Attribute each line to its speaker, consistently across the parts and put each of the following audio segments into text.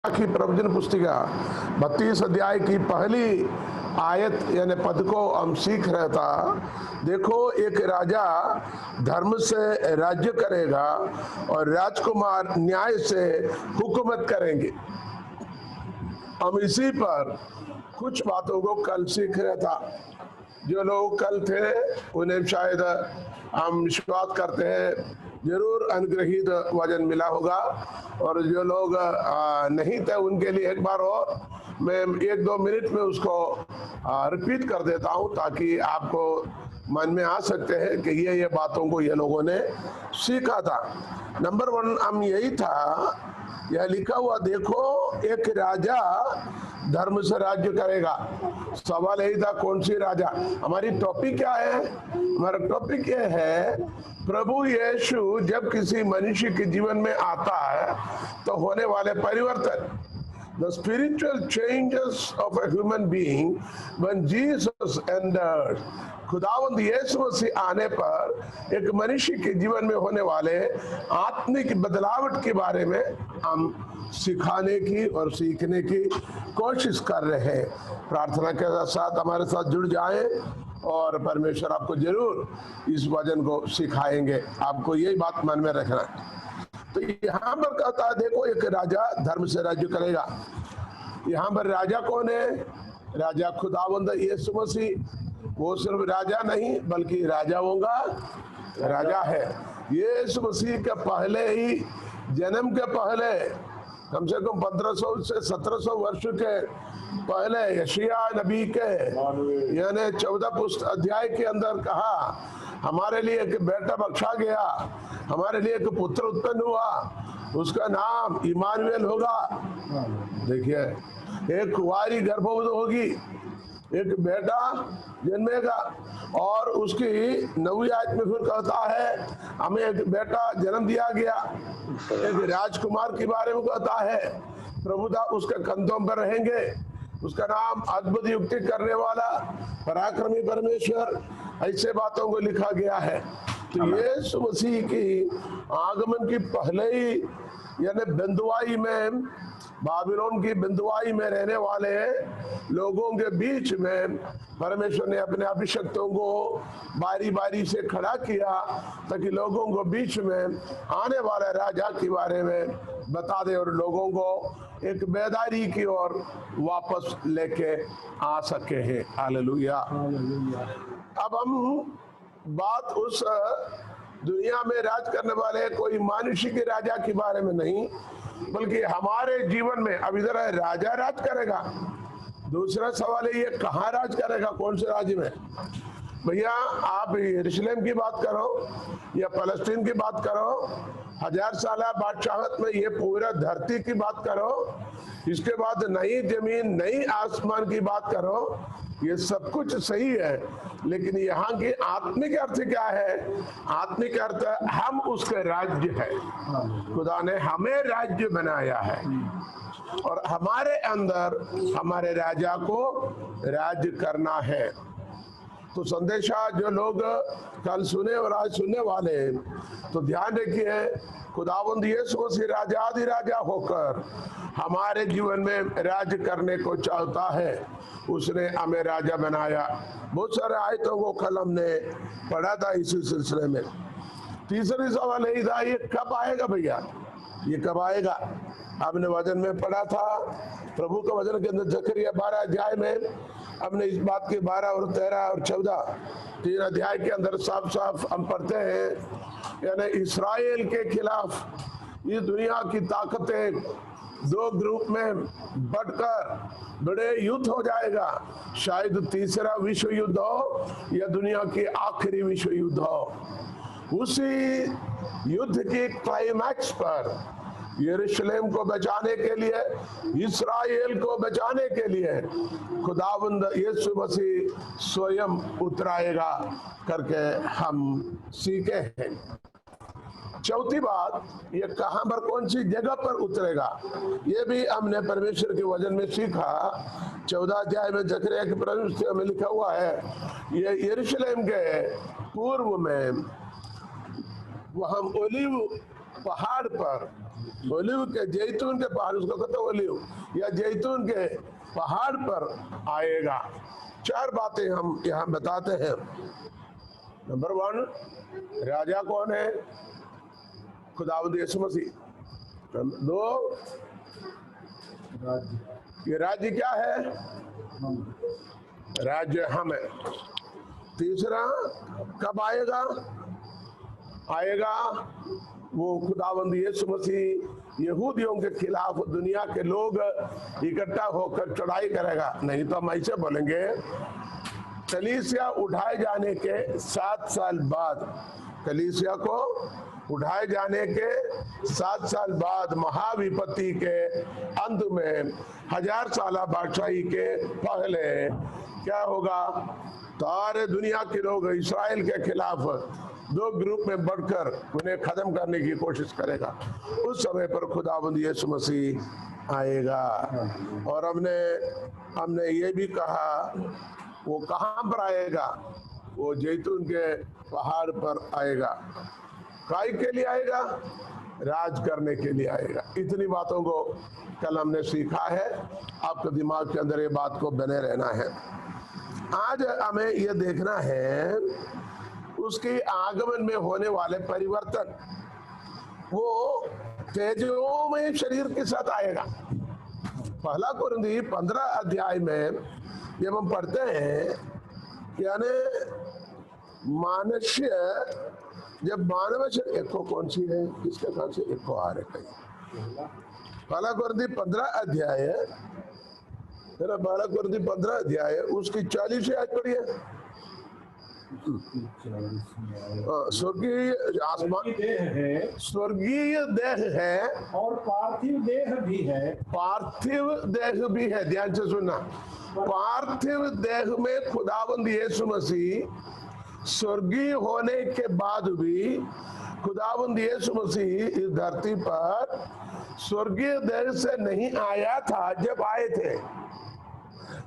Speaker 1: की प्रवचन पुस्तिका 32 अध्याय की पहली आयत यानी पद को हम सीख रहे था। देखो, एक राजा धर्म से राज्य करेगा और राजकुमार न्याय से हुकूमत करेंगे। हम इसी पर कुछ बातों को कल सीख रहे था। जो लोग कल थे उन्हें शायद हम विश्वास करते हैं जरूर अनुग्रहित वचन मिला होगा, और जो लोग नहीं थे उनके लिए एक बार और मैं 1-2 मिनट में उसको रिपीट कर देता हूं ताकि आपको मन में आ सकते हैं कि ये बातों को ये लोगों ने सीखा था। नंबर 1 हम यही था, यह लिखा हुआ देखो एक राजा धर्म से राज्य करेगा। सवाल यही था कौन सी राजा। हमारी टॉपिक क्या है? हमारा टॉपिक ये है प्रभु यीशु जब किसी मनुष्य के जीवन में आता है तो होने वाले परिवर्तन। The spiritual changes of a human being when Jesus entered. खुदावंद यीशु मसीह आने पर एक मनुष्य के जीवन में होने वाले आत्मिक बदलावट के बारे में हम सिखाने की और सीखने की कोशिश कर रहे हैं। प्रार्थना के साथ हमारे साथ जुड़ जाएं और परमेश्वर आपको जरूर इस वचन को सिखाएंगे। आपको यही बात मन में रखना है। तो यहाँ पर कहता है देखो एक राजा धर्म से राज्य करेगा। यहाँ पर राजा कौन है? राजा खुदावंद यीशु मसीह। वो सिर्फ राजा नहीं बल्कि राजाओं का राजा है। यीशु मसीह के पहले ही, जन्म के पहले कम से कम 1500 से 1700 वर्ष के पहले यशायाह नबी के यानी 14 अध्याय के अंदर कहा हमारे लिए एक बेटा बख्शा गया, हमारे लिए एक पुत्र उत्पन्न हुआ, उसका नाम इमानुएल होगा। देखिए, एक कुंवारी गर्भवती होगी, एक बेटा जन्मेगा, और उसकी 9वीं आयत में फिर कहता है हमें एक बेटा जन्म दिया गया। एक राजकुमार के बारे में कहता है प्रभुता उसके कंधों पर रहेंगे, उसका नाम अद्भुत युक्ति करने वाला, पराक्रमी परमेश्वर, ऐसे बातों को लिखा गया है। तो यीशु मसीह की आगमन की पहले ही यानी बंधुआई में, बाबिलोन की बंधुआई में रहने वाले लोगों के बीच में परमेश्वर ने अपने अभिषिक्तों को बारी बारी से खड़ा किया ताकि लोगों को बीच में आने वाले राजा के बारे में बता दे और लोगों को एक बेदारी की ओर वापस लेके आ सके हैं। हालेलुया। अब हम बात उस दुनिया में राज करने वाले कोई मनुष्य के राजा के बारे में नहीं, बल्कि हमारे जीवन में। अब इधर है राजा राज करेगा, दूसरा सवाल है ये कहाँ राज करेगा, कौन से राज्य में? भैया आप यरूशलेम की बात करो या फलस्तीन की बात करो, 1000 साल बादशाहत में ये पूरा धरती की बात करो, इसके बाद नई जमीन नई आसमान की बात करो, ये सब कुछ सही है, लेकिन यहाँ की आत्मिक अर्थ क्या है? आत्मिक अर्थ हम उसके राज्य है। खुदा ने हमें राज्य बनाया है और हमारे अंदर हमारे राजा को राज करना है। तो संदेशा जो लोग कल सुने और आज सुनने वाले हैं, तो ध्यान रखिए खुदावंद यीशु मसीह राजाधिराजा होकर हमारे जीवन में राज करने को चाहता है। उसने हमें राजा बनाया। बहुत सारे आयतों को कल हमने पढ़ा था इसी सिलसिले में। तीसरी सवाल यही था ये कब आएगा भैया, ये कब आएगा? आपने वचन में पढ़ा था, प्रभु का वचन के अंदर जकरिया 12 अध्याय में हमने इस बात के 12 और 13 और 14 3 अध्याय के अंदर साफ साफ हम पढ़ते हैं यानी इस्राएल के खिलाफ ये दुनिया की ताकतें 2 ग्रुप में बढ़कर बड़े युद्ध हो जाएगा। शायद तीसरा विश्व युद्ध हो या दुनिया की आखिरी विश्व युद्ध हो। उसी युद्ध के क्लाइमैक्स पर यरूशलेम को बचाने के लिए, इस्राएल को बचाने के लिए खुदावंद यीशु मसीह स्वयं उतराएगा करके हम सीखे हैं। चौथी बात, ये कहां पर कौन सी जगह पर उतरेगा, ये भी हमने परमेश्वर के वचन में सीखा। 14 अध्याय में जकरिया के प्रवचन में लिखा हुआ है ये यरूशलेम के पूर्व में वहां ओलिव पहाड़ पहाड़ पर, ओलिव के जैतून के पहाड़, उसको कहते ओलिव या जैतून के पहाड़ पर आएगा। चार बातें हम यहाँ बताते हैं। नंबर 1, राजा कौन है? खुदावंद यीशु मसीह। 2, ये राज्य क्या है? राज्य हम है। तीसरा, कब आएगा? आएगा वो खुदावंद यीशु मसीह यहूदियों के खिलाफ दुनिया के लोग इकट्ठा होकर चढ़ाई करेगा। नहीं तो हम ऐसे बोलेंगे, कलीसिया उठाए जाने के 7 साल बाद, कलीसिया को उठाए जाने के 7 साल बाद, महाविपत्ति के अंत में, 1000 साल बादशाही के पहले क्या होगा? सारे दुनिया के लोग इस्राएल के खिलाफ 2 ग्रुप में बढ़कर उन्हें खत्म करने की कोशिश करेगा। उस समय पर खुदावंद यीशु मसीह आएगा। और हमने ये भी कहा, वो कहाँ पर आएगा? वो जैतून के पहाड़ पर आएगा। काय के लिए आएगा? राज करने के लिए आएगा। इतनी बातों को कल हमने सीखा है। आपके दिमाग के अंदर ये बात को बने रहना है। आज हमें ये देखना है उसके आगमन में होने वाले परिवर्तन। वो तेजोमय शरीर के साथ आएगा। पहला कुरिन्थी 15 अध्याय में जब हम पढ़ते हैं, यानी मनुष्य जब मानव शरीर, एको कौन सी है? किसके कौन से एको आ रहे कहीं? पहला कुरिन्थी 15 अध्याय है ना, पहला कुरिन्थी 15 अध्याय उसकी 40 आयत पढ़िए। स्वर्गीय आसमान है, स्वर्गीय देह है
Speaker 2: और पार्थिव देह भी है।
Speaker 1: पार्थिव देह भी है। ध्यान से सुनना, पार्थिव देह में खुदावंद यीशु मसीह स्वर्गीय होने के बाद भी खुदावंद यीशु मसीह इस धरती पर स्वर्गीय देह से नहीं आया था जब आए थे,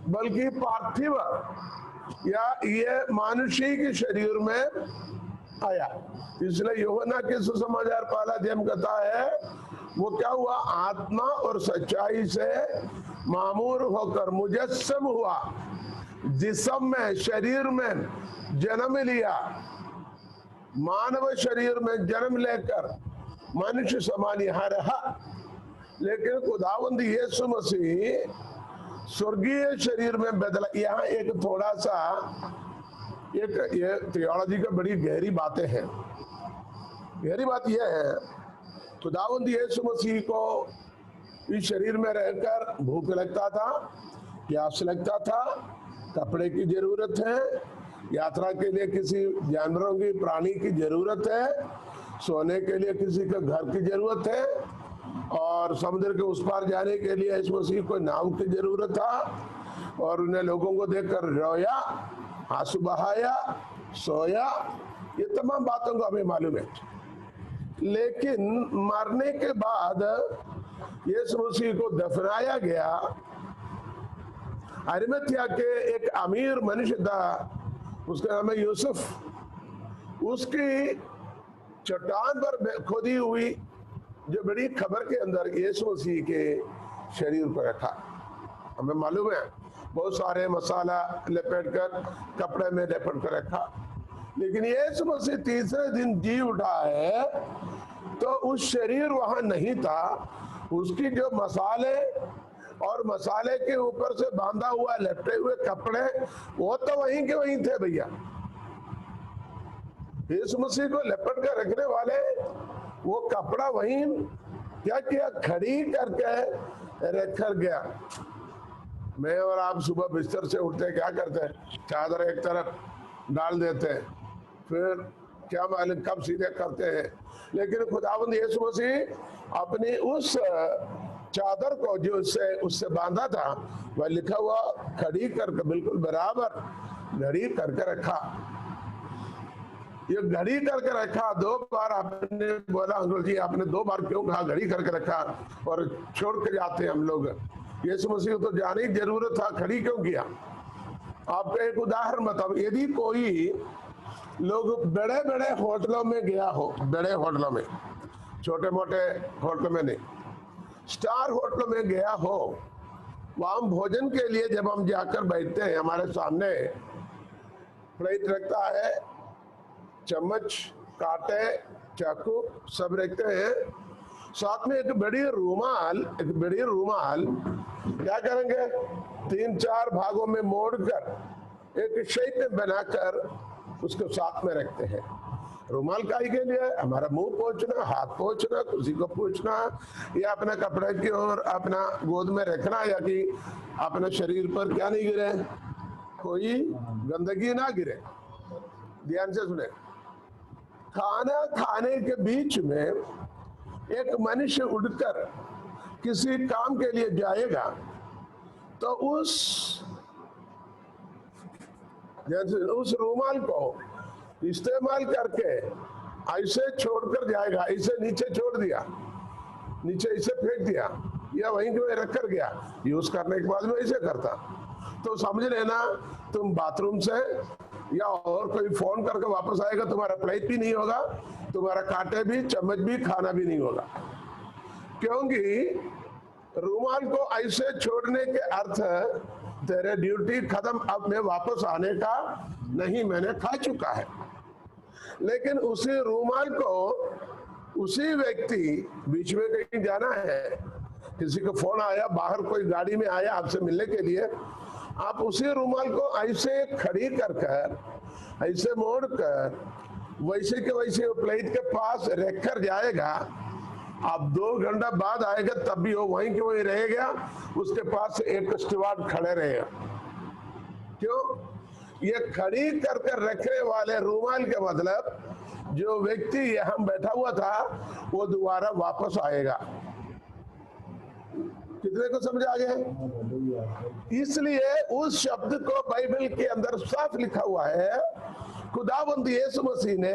Speaker 1: बल्कि पार्थिव या ये मानुषी के शरीर में आया। इसलिए यूहन्ना के सुसमाचार पहला अध्याय कहता है, वो क्या हुआ? आत्मा और सच्चाई से मामूर होकर मुजस्सम हुआ, जिस्म में, शरीर में जन्म लिया, मानव शरीर में जन्म लेकर मनुष्य समान यहाँ रहा। लेकिन खुदावंद यीशु मसीह स्वर्गीय शरीर में बदला। यहाँ एक थोड़ा सा ये थियोलॉजी का बड़ी गहरी बातें हैं। गहरी बात यह है, खुदावंद यीशु मसीह को इस शरीर में रहकर भूख लगता था, प्यास लगता था, कपड़े की जरूरत है, यात्रा के लिए किसी जानवरों की, प्राणी की जरूरत है, सोने के लिए किसी के घर की जरूरत है, और समुद्र के उस पार जाने के लिए इस मसीह को नाव की जरूरत था। और उन्हें लोगों को देखकर रोया, आंसू बहाया, सोया। ये तमाम बातों को हमें मालूम है। लेकिन मरने के बाद यीशु मसीह को दफनाया गया। अरिमथिया के एक अमीर मनुष्य था, उसका नाम है यूसुफ। उसकी चट्टान पर खोदी हुई जो बड़ी खबर के अंदर यीशु मसीह के शरीर को रखा। हमें मालूम है बहुत सारे मसाला लपेट कर, कपड़े में लपेट कर रखा। लेकिन यीशु मसीह तीसरे दिन जी उठा है तो उस शरीर वहां नहीं था। उसकी जो मसाले और मसाले के ऊपर से बांधा हुआ लपटे हुए कपड़े, वो तो वहीं के वहीं थे भैया। यीशु मसीह को लपेट कर रखने वाले वो कपड़ा वहीं क्या किया? खड़ी करके रखकर गया। मैं और आप सुबह बिस्तर से उठते क्या करते हैं? चादर एक तरफ डाल देते हैं, फिर क्या मालूम कब सीधे करते हैं। लेकिन खुदावंद यीशु मसीह अपनी उस चादर को जो उससे बांधा था, वह लिखा हुआ खड़ी करके बिल्कुल बराबर घड़ी करके रखा। ये घड़ी करके रखा। 2 बार आपने बोला, अंकल जी आपने 2 बार क्यों कहा घड़ी करके रखा और छोड़ के जाते हैं हम लोग? यीशु मसीह तो जाने की जरूरत था, खड़ी क्यों किया? आपको एक उदाहरण बताओ। यदि कोई लोग बड़े बड़े होटलों में गया हो, बड़े होटलों में, छोटे मोटे होटल में नहीं, स्टार होटल में गया हो, वहां भोजन के लिए जब हम जाकर बैठते हैं, हमारे सामने प्लेट रखता है, चम्मच, कांटे, चाकू सब रखते हैं, साथ में एक बड़ी रूमाल क्या करेंगे, 3-4 भागों में मोड़कर एक शेप में बनाकर उसको साथ में रखते हैं। रूमाल काहे के लिए? हमारा मुंह पोंछना, हाथ पोंछना, किसी को पूछना, या अपने कपड़े की ओर अपना गोद में रखना, या कि अपने शरीर पर क्या नहीं गिरे, कोई गंदगी ना गिरे। ध्यान से सुने, खाना खाने के बीच में एक मनुष्य उठकर किसी काम के लिए जाएगा तो उस रूमाल को इस्तेमाल करके ऐसे छोड़कर जाएगा, इसे नीचे छोड़ दिया, नीचे इसे फेंक दिया, या वहीं के रख कर गया, यूज करने के बाद में ऐसे करता, तो समझ लेना तुम बाथरूम से या और कोई फोन करके वापस आएगा, तुम्हारा प्लेट भी नहीं होगा, तुम्हारा कांटे भी, चम्मच भी, खाना भी नहीं होगा। क्योंकि रूमाल को ऐसे छोड़ने के अर्थ तेरे ड्यूटी खत्म, अब मैं वापस आने का नहीं, मैंने खा चुका है। लेकिन उसी रूमाल को उसी व्यक्ति, बीच में कहीं जाना है, किसी को फोन आया, बाहर कोई गाड़ी में आया आपसे मिलने के लिए, आप उसी रूमाल को ऐसे खड़ी कर ऐसे मोड़ कर वैसे के वैसे प्लेट के पास रखकर जाएगा, आप 2 घंटा बाद आएगा तब भी वो वहीं के वहीं रहेगा, उसके पास एक स्टीवार्ड खड़े रहेगा। क्यों? ये खड़ी कर रखने वाले रूमाल के मतलब जो व्यक्ति यहां बैठा हुआ था वो दोबारा वापस आएगा। कितने को समझ आ गया? इसलिए उस शब्द को बाइबल के अंदर साफ लिखा हुआ है, खुदावंद यीशु मसीह ने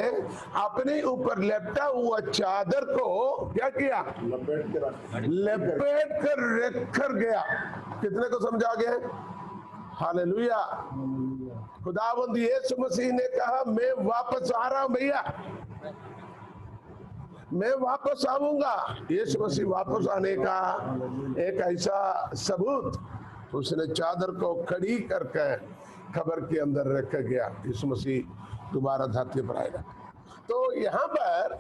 Speaker 1: अपने ऊपर लेपटा हुआ चादर को क्या किया? लपेट कर रखकर गया। कितने को समझ आ गया? हालेलुया। खुदावंद यीशु मसीह ने कहा मैं वापस आ रहा हूं भैया, मैं वापस आऊंगा। यीशु मसीह वापस आने का एक ऐसा सबूत, उसने चादर को खड़ी करके खबर के अंदर रख गया। यीशु मसीह दोबारा धरती पर आएगा। तो यहाँ पर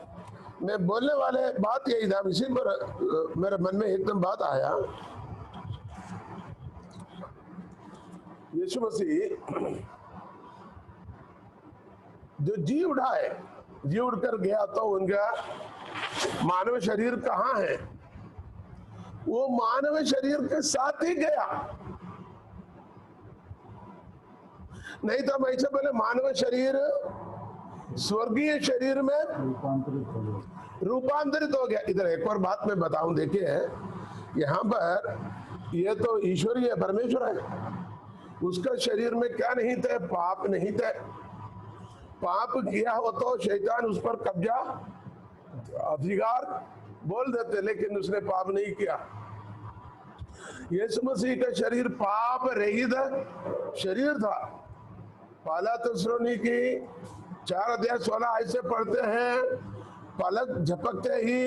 Speaker 1: मैं बोलने वाले बात यही था, इसी पर मेरे मन में एकदम बात आया। यीशु मसीह जो जी उठाए, जी उड़कर गया, तो उनका मानव शरीर कहाँ है? वो मानव शरीर के साथ ही गया, नहीं तो हम ऐसे बोले मानव शरीर स्वर्गीय शरीर में रूपांतरित हो गया। इधर एक और बात मैं बताऊं, देखिए यहाँ पर ये तो ईश्वरीय परमेश्वर है, उसका शरीर में क्या नहीं थे? पाप नहीं थे। पाप किया हो तो शैतान उस पर कब्जा, अधिकार बोल देते, लेकिन उसने पाप नहीं किया। यीशु मसीह का शरीर पाप रहित शरीर था। पहला थिस्सलुनीकी 4:16 ऐसे पढ़ते हैं, पलक झपकते ही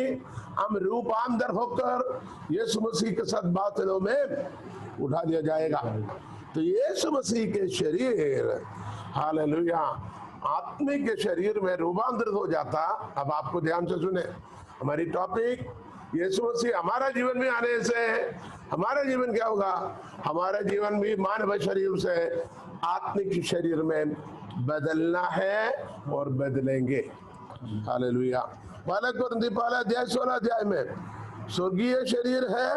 Speaker 1: हम रूपांतर होकर यीशु मसीह के साथ बादलों में उठा दिया जाएगा। तो यीशु मसीह के शरीर, हालेलुया, आत्मिक के शरीर में रूपांतरित हो जाता। अब आपको ध्यान से सुने, हमारी टॉपिक यीशु मसीह हमारा जीवन में आने से हमारा जीवन क्या होगा? हमारा जीवन भी मानव शरीर से आत्मिक शरीर में बदलना है और बदलेंगे। हालेलुया। पहला कुरिन्थी 16 में स्वर्गीय शरीर है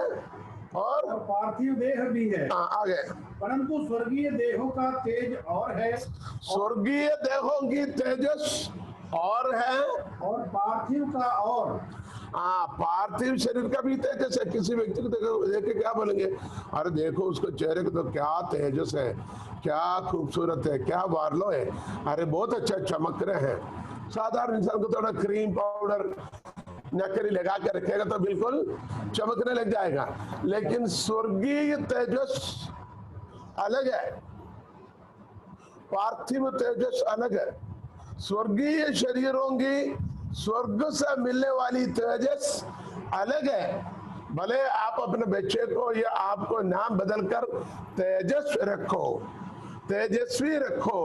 Speaker 1: और
Speaker 2: पार्थिव देह भी है।
Speaker 1: आगे,
Speaker 2: परंतु स्वर्गीय देहों का तेज और है,
Speaker 1: स्वर्गीय देहों की तेजस और है,
Speaker 2: और पार्थिव का और।
Speaker 1: पार्थिव शरीर का भी तेजस है। किसी व्यक्ति को देख के क्या बोलेंगे? अरे देखो उसको चेहरे को तो क्या तेजस है, क्या खूबसूरत है, क्या वार्लो है, अरे बहुत अच्छा चमक रहे हैं। साधारण इंसान को थोड़ा क्रीम पाउडर नकली लगा के रखेगा तो बिल्कुल चमकने लग जाएगा। लेकिन स्वर्गीय तेजस अलग है, पार्थिव तेजस अलग है। स्वर्गीय शरीरों की स्वर्ग से मिलने वाली तेजस अलग है। भले आप अपने बच्चे को या आपको नाम बदलकर तेजस रखो, तेजस्वी रखो,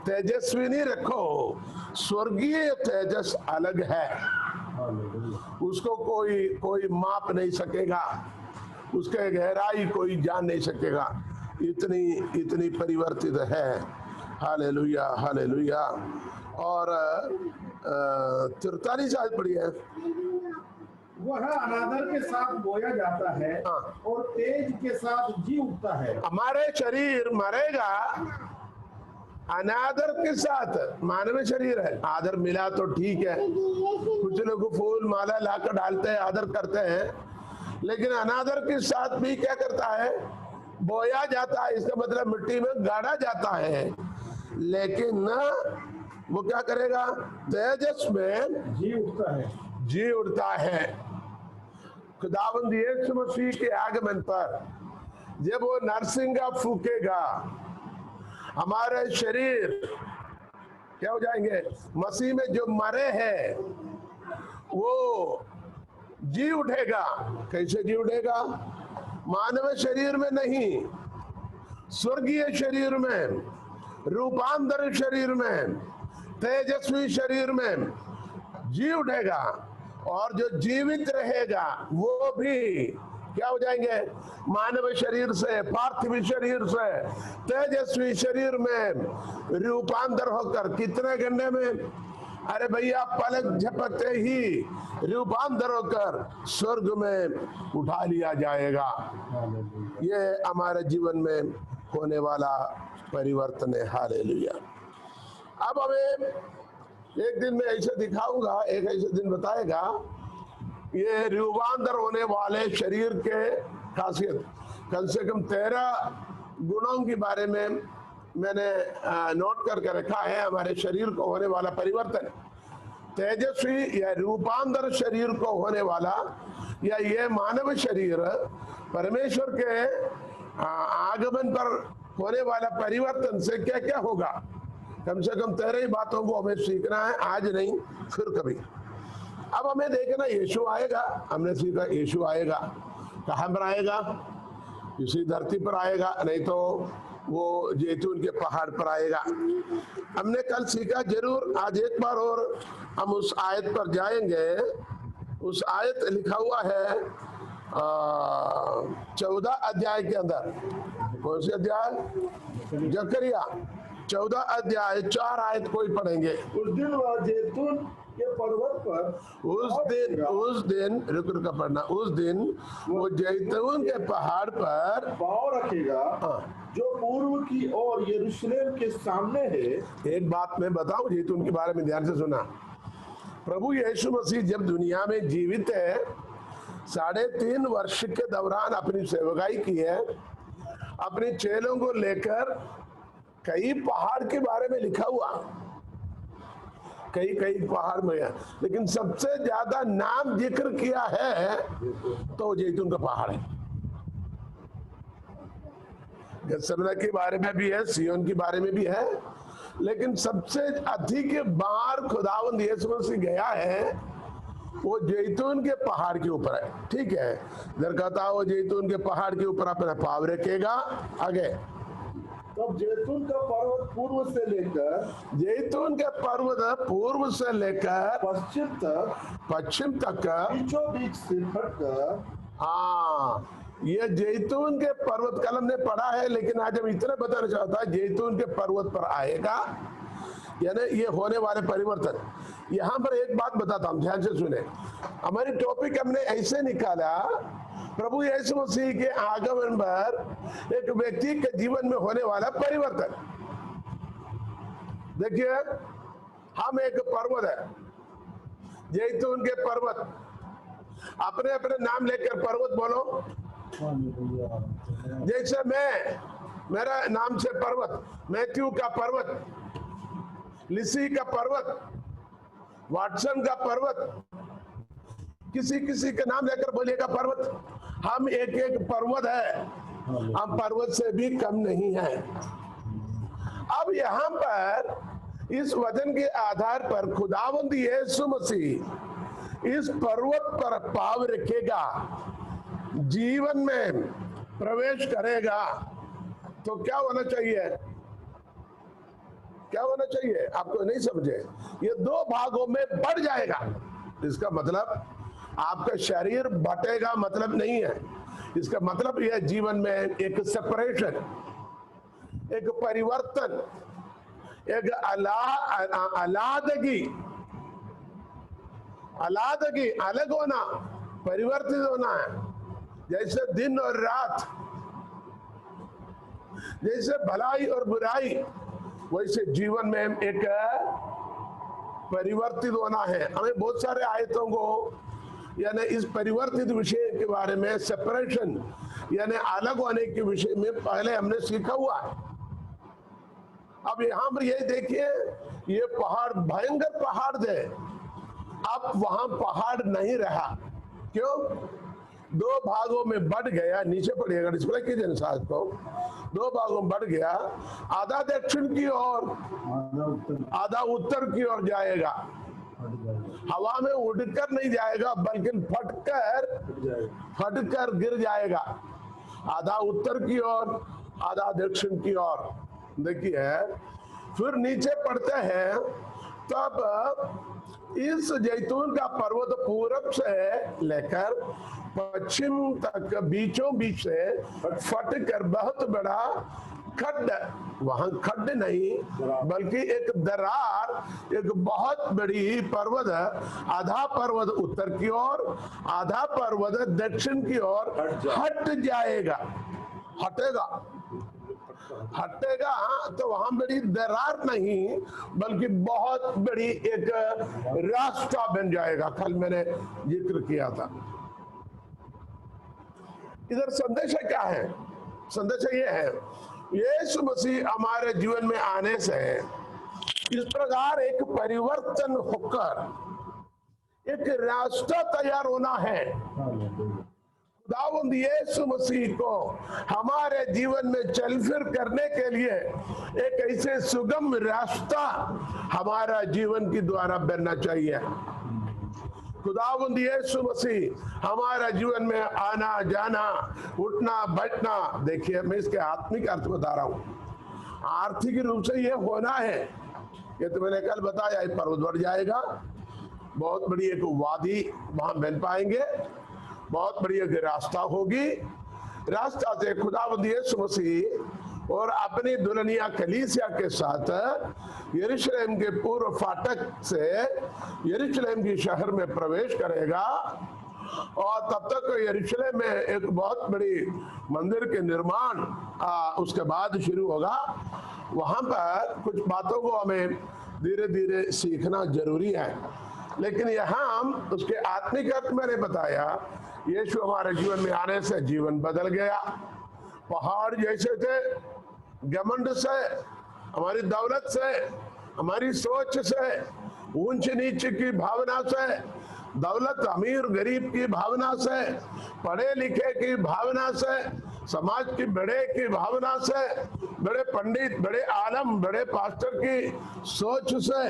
Speaker 1: तेजस्विनी रखो, स्वर्गीय तेजस अलग है। उसको कोई माप नहीं सकेगा, उसके गहराई कोई जान नहीं सकेगा, इतनी परिवर्तित है। Hallelujah, hallelujah. और 43 आयत पढ़ी है।
Speaker 2: वह अनादर के साथ बोया जाता है और तेज के साथ जी उठता है।
Speaker 1: हमारे शरीर मरेगा अनादर के साथ। मानवीय शरीर है, आदर मिला तो ठीक है, कुछ लोग फूल माला लाकर डालते हैं, आदर करते हैं, लेकिन अनादर के साथ भी क्या करता है? बोया जाता है। इसका मतलब मिट्टी में गाड़ा जाता है, लेकिन वो क्या करेगा? तेजस में
Speaker 2: जी उठता है,
Speaker 1: जी उठता है। खुदावंद यीशु मसीह के आगमन पर जब वो नरसिंगा फूकेगा, हमारे शरीर क्या हो जाएंगे? मसीह में जो मरे हैं वो जी उठेगा। कैसे जी उठेगा? मानव शरीर में नहीं, स्वर्गीय शरीर में, रूपांतर शरीर में, तेजस्वी शरीर में जी उठेगा। और जो जीवित रहेगा वो भी क्या हो जाएंगे? मानव शरीर से, पार्थिव शरीर से तेजस्वी शरीर में रूपांतर होकर कितने घंटे में? अरे भैया, पलक झपकते ही रूपांतर होकर स्वर्ग में उठा लिया जाएगा। ये हमारे जीवन में होने वाला परिवर्तन है। हालेलुया। अब हमें एक दिन में ऐसे दिखाऊंगा, एक ऐसे दिन बताएगा ये रूपांतर होने वाले शरीर के खासियत। कम से कम 13 गुणों के बारे में मैंने नोट करके रखा है। हमारे शरीर को होने वाला परिवर्तन, तेजस्वी या रूपांतर शरीर को होने वाला, या ये मानव शरीर परमेश्वर के आगमन पर होने वाला परिवर्तन से क्या क्या होगा। कम से कम 13 ही बातों को हमें सीखना है, आज नहीं फिर कभी। अब हमें देखना, यीशु आएगा। हमने सीखा यीशु आएगा। कहाँ पर आएगा? इसी धरती पर आएगा, नहीं तो वो जैतून के पहाड़ पर आएगा। हमने कल सीखा, जरूर आज एक बार और हम उस आयत पर जाएंगे। उस आयत लिखा हुआ है 14 अध्याय के अंदर। कौन सी अध्याय? जकरिया 14 अध्याय 4 आयत कोई पढ़ेंगे।
Speaker 2: उस दिन वह जैतून के पर्वत पर,
Speaker 1: उस दिन रुक रुक पढ़ना। उस दिन वो जैतून के पहाड़ पर
Speaker 2: पाँव रखेगा जो पूर्व की ओर यरूशलेम के सामने है।
Speaker 1: एक बात मैं बताऊं, जैतून के बारे में ध्यान से सुना। प्रभु यीशु मसीह जब दुनिया में जीवित है, 3.5 वर्ष के दौरान अपनी सेवकाई की है। अपने चेलों को लेकर कई पहाड़ के बारे में लिखा हुआ, कई पहाड़ में है, लेकिन सबसे ज्यादा नाम जिक्र किया है तो जैतून का पहाड़ है। गत्समना के बारे में भी है, सियोन के बारे में भी है, लेकिन सबसे अधिक बार खुदावंद यीशु मसीह गया है वो जैतून के पहाड़ के ऊपर है। ठीक है, इधर कहता है वो जैतून के पहाड़ के ऊपर अपना पाँव रखेगा। आगे,
Speaker 2: तब जैतून का पर्वत पूर्व से लेकर,
Speaker 1: जैतून के पर्वत पूर्व से लेकर पश्चिम तक
Speaker 2: बीचों बीच से फटकर,
Speaker 1: हाँ, ये जैतून के पर्वत कल हमने पढ़ा है, लेकिन आज हम इतना बताना चाहता है जैतून के पर्वत पर आएगा, यानी ये होने वाले परिवर्तन। यहाँ पर एक बात बताता हूँ, ध्यान से सुने। हमारी टॉपिक हमने ऐसे निकाला, प्रभु यीशु मसीह के आगमन पर एक व्यक्ति के जीवन में होने वाला परिवर्तन। देखिए, हम एक पर्वत है, जैतून के पर्वत। अपने अपने नाम लेकर पर्वत बोलो। जैसे मेरा नाम से पर्वत, मैथ्यू का पर्वत, लिसी का पर्वत, वाटसन का पर्वत, किसी किसी के नाम लेकर बोलिएगा पर्वत। हम एक एक पर्वत है, हम पर्वत से भी कम नहीं है। अब यहाँ पर इस वचन के आधार पर खुदावंद यीशु मसीह इस पर्वत पर पाँव रखेगा, जीवन में प्रवेश करेगा, तो क्या होना चाहिए? क्या होना चाहिए? आपको नहीं समझे? ये दो भागों में बढ़ जाएगा। इसका मतलब आपका शरीर बटेगा मतलब नहीं है। इसका मतलब यह जीवन में एक सेपरेशन, एक परिवर्तन, एक अलादगी, अलग होना, परिवर्तित होना है। जैसे दिन और रात, जैसे भलाई और बुराई, वैसे जीवन में एक परिवर्तित होना है। हमें बहुत सारे आयतों को यानी इस परिवर्तित विषय के बारे में, सेपरेशन यानी अलग होने के विषय में पहले हमने सीखा हुआ है। अब यहां पर यही देखिए, ये पहाड़ भयंकर पहाड़ थे, अब वहां पहाड़ नहीं रहा। क्यों? दो भागों में बढ़ गया, नीचे पड़ेगा डिस्प्ले कीजिए साथ को, दो भागों में बढ़ गया, आधा दक्षिण की ओर, आधा उत्तर की ओर जाएगा। हवा में उड़कर नहीं जाएगा बल्कि फटकर गिर जाएगा। आधा उत्तर की ओर, आधा दक्षिण की ओर। देखिए फिर नीचे पड़ते हैं, तब इस जैतून का पर्वत पूरब से लेकर पश्चिम तक बीचों बीच से फटकर बहुत बड़ा खड्ड, वहां खड्ड नहीं बल्कि एक दरार, एक बहुत बड़ी पर्वत, आधा पर्वत उत्तर की ओर, आधा पर्वत दक्षिण की ओर हट जाएगा, हटेगा। तो वहां बड़ी दरार नहीं बल्कि बहुत बड़ी एक रास्ता बन जाएगा। कल मैंने जिक्र किया था। इधर संदेश क्या है? संदेश ये है, यीशु मसीह हमारे जीवन में आने से इस प्रकार एक परिवर्तन होकर एक रास्ता तैयार होना है। खुदावंद यीशु मसीह को हमारे जीवन में चल फिर करने के लिए एक ऐसे सुगम रास्ता हमारा जीवन के द्वारा बनना चाहिए। खुदावंद यीशु मसीह हमारा जीवन में आना जाना, उठना बैठना, देखिए मैं इसके आत्मिक अर्थ बता रहा हूं। आर्थिक रूप से ये होना है, ये तो मैंने कल बताया, पर्वत बढ़ जाएगा, बहुत बड़ी एक वादी वहां बन पाएंगे, बहुत बड़ी एक रास्ता होगी। रास्ता से खुदावंद यीशु मसीह और अपनी दुल्हनिया कलीसिया के साथ यरूशलेम के पूर्व फाटक से यरूशलेम की शहर में प्रवेश करेगा, और तब तक यरूशलेम में एक बहुत बड़ी मंदिर के निर्माण उसके बाद शुरू होगा। वहां पर कुछ बातों को हमें धीरे धीरे सीखना जरूरी है, लेकिन यहाँ उसके आत्मिक अर्थ मैंने बताया। यीशु हमारे जीवन में आने से जीवन बदल गया। पहाड़ जैसे थे, घमंड से, हमारी दौलत से, हमारी सोच से, ऊंच नीच की भावना से, दौलत अमीर गरीब की भावना से, पढ़े लिखे की भावना से, समाज की बड़े की भावना से, बड़े पंडित, बड़े आलम, बड़े पास्टर की सोच से,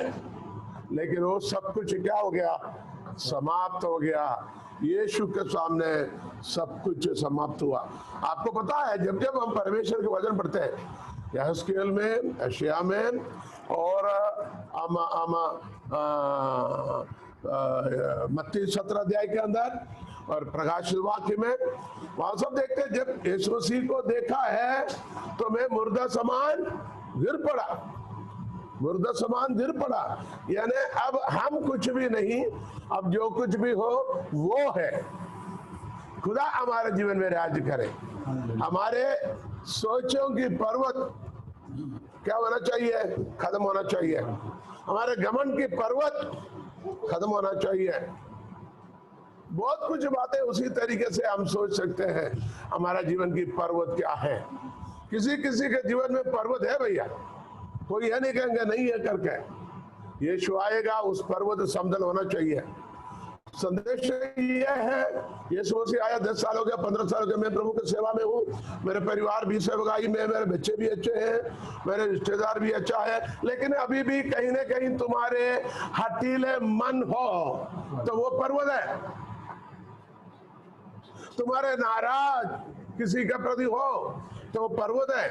Speaker 1: लेकिन वो सब कुछ क्या हो गया? समाप्त हो गया। यीशु के सामने सब कुछ समाप्त हुआ। आपको पता है, जब जब हम परमेश्वर के वचन पढ़ते हैं, यहस्केल में, यशायाह में और मत्ती 17 अध्याय के अंदर और प्रकाशित वाक्य में, वहां सब देखते हैं जब यीशु मसीह को देखा है तो मैं मुर्दा समान गिर पड़ा, मुर्दा समान गिर पड़ा। यानी अब हम कुछ भी नहीं, अब जो कुछ भी हो वो है। खुदा हमारे जीवन में राज्य करे। हमारे सोचों की पर्वत क्या होना चाहिए? खत्म होना चाहिए। हमारे घमंड की पर्वत खत्म होना चाहिए। बहुत कुछ बातें उसी तरीके से हम सोच सकते हैं। हमारा जीवन की पर्वत क्या है? किसी किसी के जीवन में पर्वत है भैया, कोई यह नहीं कहेंगे नहीं है करके। यीशु आएगा, उस पर्वत समतल होना चाहिए। संदेश ये है, यीशु मसीह आया, 10 साल हो गया, 15 साल हो गया, मैं प्रभु की सेवा में हूँ, मेरे परिवार भी सेवकाई में, मेरे बच्चे भी अच्छे हैं, मेरे रिश्तेदार भी अच्छा है, लेकिन अभी भी कहीं ना कहीं तुम्हारे हठीले मन हो तो वो पर्वत है। तुम्हारे नाराज किसी के प्रति हो तो वो पर्वत है।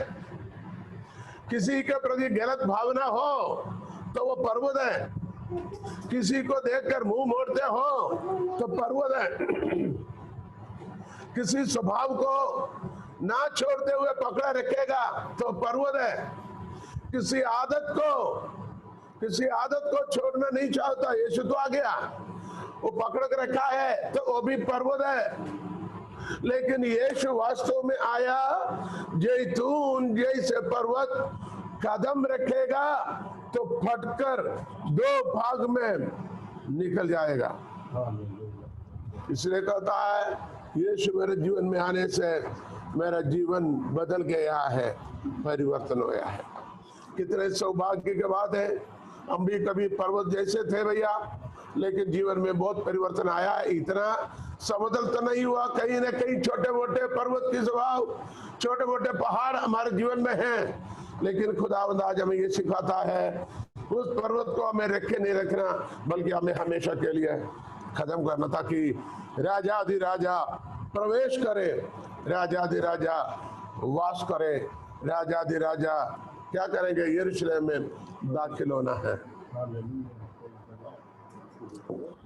Speaker 1: किसी के प्रति गलत भावना हो तो वो पर्वत है। किसी को देखकर मुंह मोड़ते हो तो पर्वत है। किसी स्वभाव को ना छोड़ते हुए पकड़ा रखेगा तो पर्वत है। किसी आदत को छोड़ना नहीं चाहता, यीशु तो आ गया, वो पकड़ के रखा है तो वो भी पर्वत है। लेकिन यीशु वास्तव में आया, जैतून जैसे पर्वत कदम रखेगा तो फटकर 2 भाग में निकल जाएगा। इसलिए कहता है यीशु मेरे जीवन में आने से मेरा जीवन बदल गया है, परिवर्तन हो गया है। कितने सौभाग्य की बात है। हम भी कभी पर्वत जैसे थे भैया, लेकिन जीवन में बहुत परिवर्तन आया है। इतना समतल तो नहीं हुआ, कहीं ना कहीं छोटे मोटे पर्वत की स्वभाव, छोटे मोटे पहाड़ हमारे जीवन में हैं, लेकिन खुदावंद आज हमें ये सिखाता है उस पर्वत को हमें रखे नहीं रखना, बल्कि हमें हमेशा के लिए खत्म करना, ताकि राजाधिराजा प्रवेश करे, राजाधिराजा वास करे, राजाधिराजा क्या करेंगे, यरूशलेम में दाखिल होना है।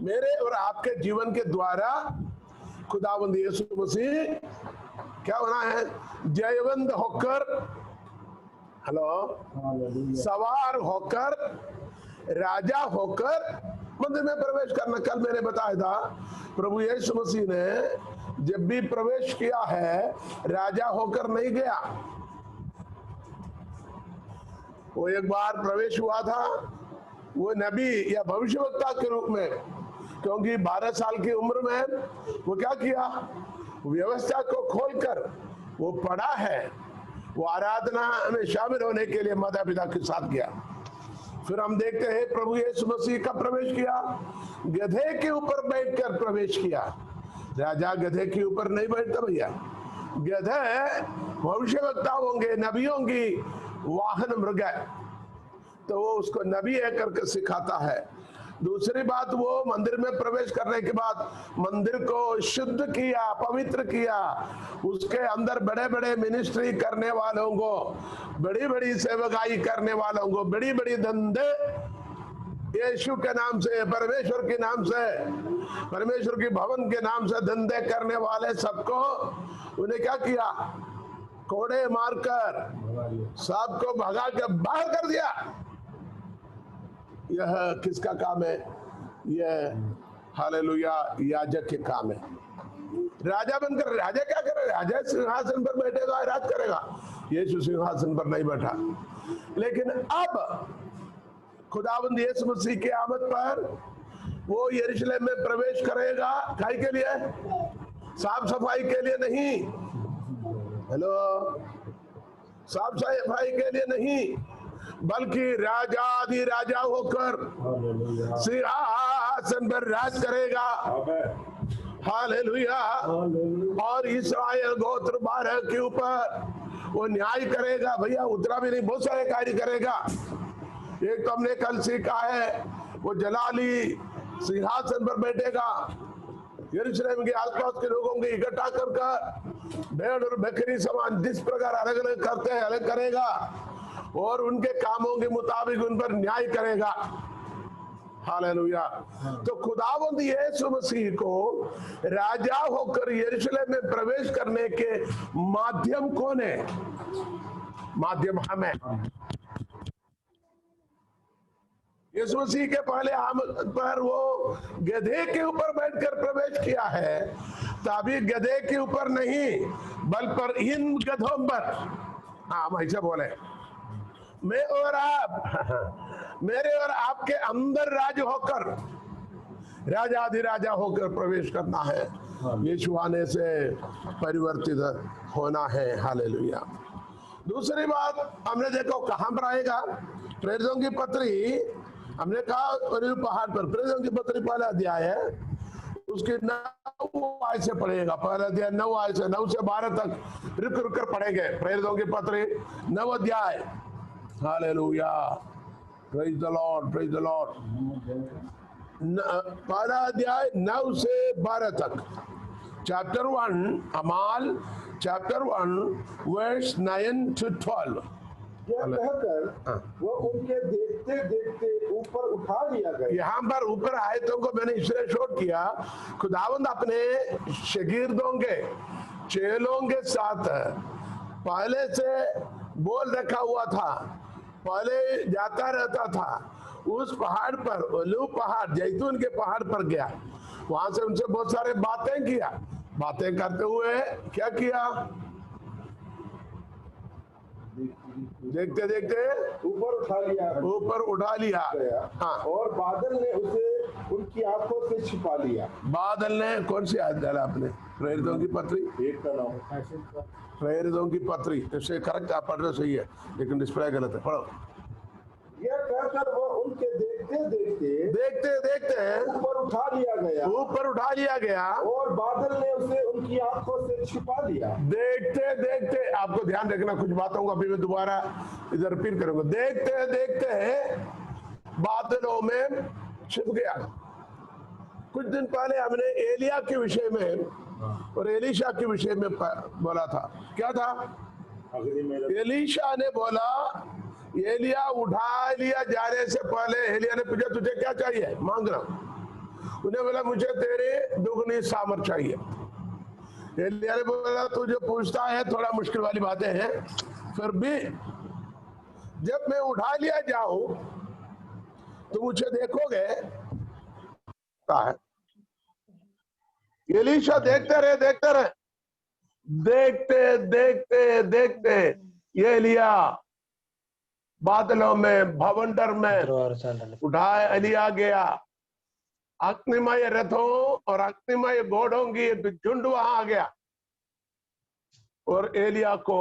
Speaker 1: मेरे और आपके जीवन के द्वारा खुदावंद यीशु मसीह क्या होना है, जयवंत होकर, हेलो, सवार होकर, राजा होकर मंदिर में प्रवेश करना। कल मैंने बताया था प्रभु यीशु मसीह ने जब भी प्रवेश किया है राजा होकर नहीं गया। वो एक बार प्रवेश हुआ था, वो नबी या भविष्यवक्ता के रूप में, क्योंकि 12 साल की उम्र में वो क्या किया, व्यवस्था को खोलकर वो पढ़ा है, वो आराधना में शामिल होने के लिए माता पिता के साथ गया। फिर हम देखते हैं प्रभु यीशु मसीह का प्रवेश किया, गधे के ऊपर बैठकर प्रवेश किया। राजा गधे के ऊपर नहीं बैठता भैया, गधे भविष्यवक्ता होंगे, नबी होंगी, वाहन मृग, तो वो उसको नबी है करके सिखाता है। दूसरी बात, वो मंदिर में प्रवेश करने के बाद मंदिर को शुद्ध किया, पवित्र किया, उसके अंदर बड़े बड़े मिनिस्ट्री करने वालों को, बड़ी बड़ी सेवकाई करने वालों को, बड़ी बड़ी धंधे यीशु के नाम से, परमेश्वर के नाम से, परमेश्वर के भवन के नाम से धंधे करने वाले सबको उन्हें क्या किया, कोड़े मारकर सबको भगा के बाहर कर दिया। यह किसका काम है, यह हालेलुया याजक के काम है। राजा बनकर, राजा क्या करे, राजा सिंहासन पर बैठेगा, राज करेगा, यीशु सिंहासन पर नहीं बैठा। लेकिन अब खुदावंद यीशु मसीह के आमद पर वो यरूशलेम में प्रवेश करेगा, काय के लिए, साफ सफाई के लिए नहीं, हेलो, साफ सफाई के लिए नहीं, बल्कि राजाधिराजा होकर सिंहासन पर राज करेगा। हालेलुया। और इस्राएल गोत्र 12 के ऊपर वो न्याय करेगा भैया, उतना भी नहीं, बहुत सारे कार्य करेगा। एक तो हमने कल सीखा है, वो जलाली सिंहासन पर बैठेगा, यरूशलेम के आसपास के लोगों को इकट्ठा कर भेड़ और बकरी समान जिस प्रकार अलग अलग करते हैं अलग करेगा, और उनके कामों के मुताबिक उन पर न्याय करेगा। हालेलुया। तो खुदावंद यीशु मसीह को राजा होकर यरूशलेम में प्रवेश करने के माध्यम कौन है, माध्यम हम है। यीशु मसीह के पहले आमद पर वो गधे के ऊपर बैठकर प्रवेश किया है, तभी गधे के ऊपर नहीं बल पर इन गधों पर, हम ऐसे बोले, मैं और आप, मेरे और आपके अंदर राज होकर, राजाधिराजा होकर प्रवेश करना है। यीशु आने से परिवर्तित होना है। हालेलुया। दूसरी बात हमने देखो कहां पर आएगा, प्रेरितों की पत्री, हमने कहा पहाड़ पर, प्रेरितों की पत्री पहला अध्याय है, उसकी 9 आयत से पढ़ेगा। पहला अध्याय 9 आयत से 9 से 12 तक रुक रुक कर पढ़ेंगे। प्रेरितों की पत्री 9 अध्याय। Hallelujah, praise the Lord, praise the Lord. पहला अध्याय 9 से 12 तक, चैप्टर 1 अमाल, चैप्टर 1 वर्स 9 to 12।
Speaker 3: यह कहकर वो उनके देखते देखते ऊपर उठा लिया गया।
Speaker 1: यहाँ पर ऊपर आयतों को मैंने इसलिए शोध किया, खुदावंद अपने शागिर्दों के, चेलों के साथ पहले से बोल रखा हुआ था, पहले जाता रहता था। उस पहाड़ पर, ओलिव पहाड़, जैतून के पहाड़ पर गया, वहां से उनसे बहुत सारे बातें किया। बातें करते हुए क्या किया? देखते देखते ऊपर उठा लिया। हाँ, और
Speaker 3: बादल ने उसे उनकी आंखों से छिपा लिया।
Speaker 1: बादल ने, कौन सी आयत डाला आपने? प्रेरितों की पत्री, प्रेरितों की पत्री, इससे करेक्ट आप पढ़ रहे सही है, लेकिन डिस्प्ले गलत है। पढ़ो।
Speaker 3: यह कहकर वो उनके देखते देखते ऊपर उठा लिया गया और बादल ने उसे उनकी आंखों से छिपा लिया।
Speaker 1: देखते देखते, आपको ध्यान रखना, कुछ बातों को अभी मैं दोबारा इधर रिपीट करूंगा। देखते देखते बादलों में छिप गया। कुछ दिन पहले हमने एलिया के विषय में और एलीशा के विषय में बोला था। क्या था? एलीशा ने बोला, एलिया उठा लिया जाने से पहले एलिया ने पूछा, तुझे क्या चाहिए? मांग रहा हूं। उन्हें बोला, मुझे तेरे दुगनी सामर्थ चाहिए। एलिया ने बोला, तू जो पूछता है थोड़ा मुश्किल वाली बातें हैं, फिर भी जब मैं उठा लिया जाऊं तो मुझे देखोगे। एलीशा देखते रहे, देखते देखते ये एलिया बादलों में, भवंडर में उठाया लिया गया। अग्निमय रथों और अग्निमय घोड़ों की एक झुंड वहां आ गया और एलिया को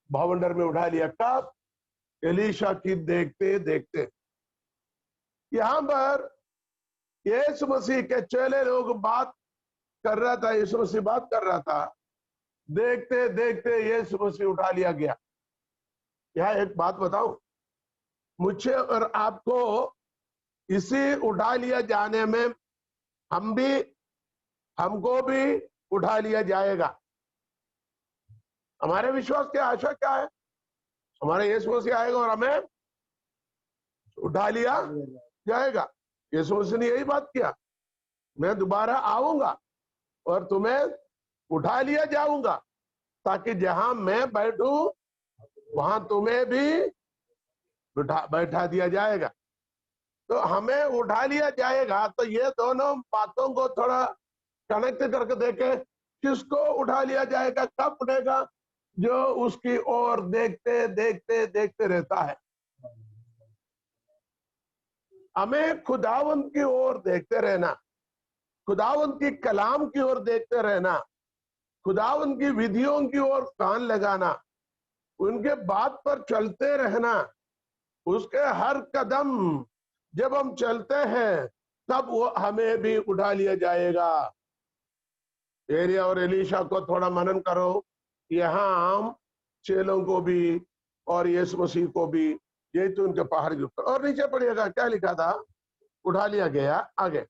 Speaker 1: भवंडर में उठा लिया। कब? एलीशा की देखते देखते। यहां पर यीशु मसीह के चेले लोग बात कर रहा था, यीशु मसीह बात कर रहा था, देखते देखते यीशु मसीह उठा लिया गया। यह एक बात बताऊं, मुझे और आपको इसी उठा लिया जाने में हमको भी उठा लिया जाएगा। हमारे विश्वास की आशा क्या है? हमारे यीशु मसीह आएगा और हमें उठा लिया जाएगा। यीशु मसीह ने यही बात किया, मैं दोबारा आऊंगा और तुम्हें उठा लिया जाऊंगा, ताकि जहां मैं बैठूं वहां तुम्हें भी बैठा दिया जाएगा। तो हमें उठा लिया जाएगा, तो ये दोनों बातों को थोड़ा कनेक्ट करके देखें। किसको उठा लिया जाएगा? कब उठेगा? जो उसकी ओर देखते देखते देखते रहता है। हमें खुदावंत की ओर देखते रहना, खुदावंत की कलाम की ओर देखते रहना, खुदावंत की विधियों की ओर कान लगाना, उनके बात पर चलते रहना। उसके हर कदम जब हम चलते हैं तब वो हमें भी उठा लिया जाएगा। एलिया और एलीशा को थोड़ा मनन करो। यहाँ हम चेलों को भी और यीशु मसीह को भी जैतून के पहाड़ के ऊपर, और नीचे पढ़िएगा क्या लिखा था? उठा लिया गया। आगे।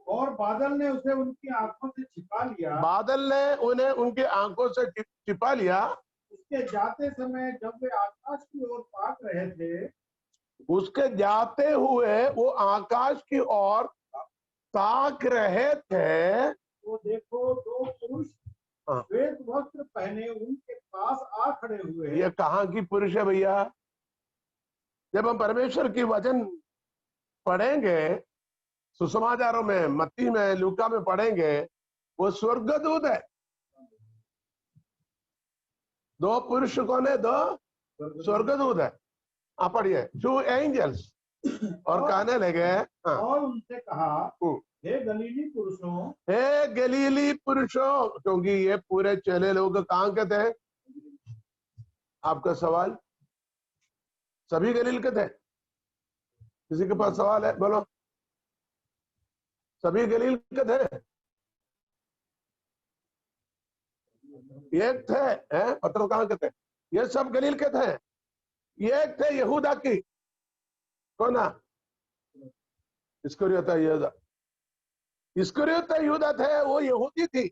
Speaker 2: और बादल ने उसे उनकी आंखों से छिपा लिया।
Speaker 1: बादल ने उन्हें उनकी आंखों से छिपा लिया।
Speaker 2: उसके जाते समय जब वे आकाश की ओर ताक रहे थे,
Speaker 1: उसके जाते हुए वो आकाश की ओर ताक रहे थे,
Speaker 2: तो देखो दो पुरुष श्वेत वस्त्र पहने उनके पास आ खड़े हुए।
Speaker 1: ये कहाँ की पुरुष है भैया? जब हम परमेश्वर की वचन पढ़ेंगे, सुसमाचारों में, मत्ती में, लूका में पढ़ेंगे, वो स्वर्गदूत है। दो पुरुष कौन है? दो स्वर्गदूत है। आप पढ़िए, 2 एंजल्स। और कहने लगे,
Speaker 2: और उनसे कहा, हे गलीली पुरुषों,
Speaker 1: हे गलीली पुरुषों, क्योंकि ये पूरे चेले लोग कहाँ के थे? आपका सवाल? सभी गलील के थे? किसी के पास सवाल है? बोलो। सभी गलील के थे, एक थे, पत्रोस कहां के थे? ये सब गलील के थे। एक थे यहूदा की, कौन? इस्करियोता यहूदा। इस्करियोता यहूदा थे, वो यहूदी थी,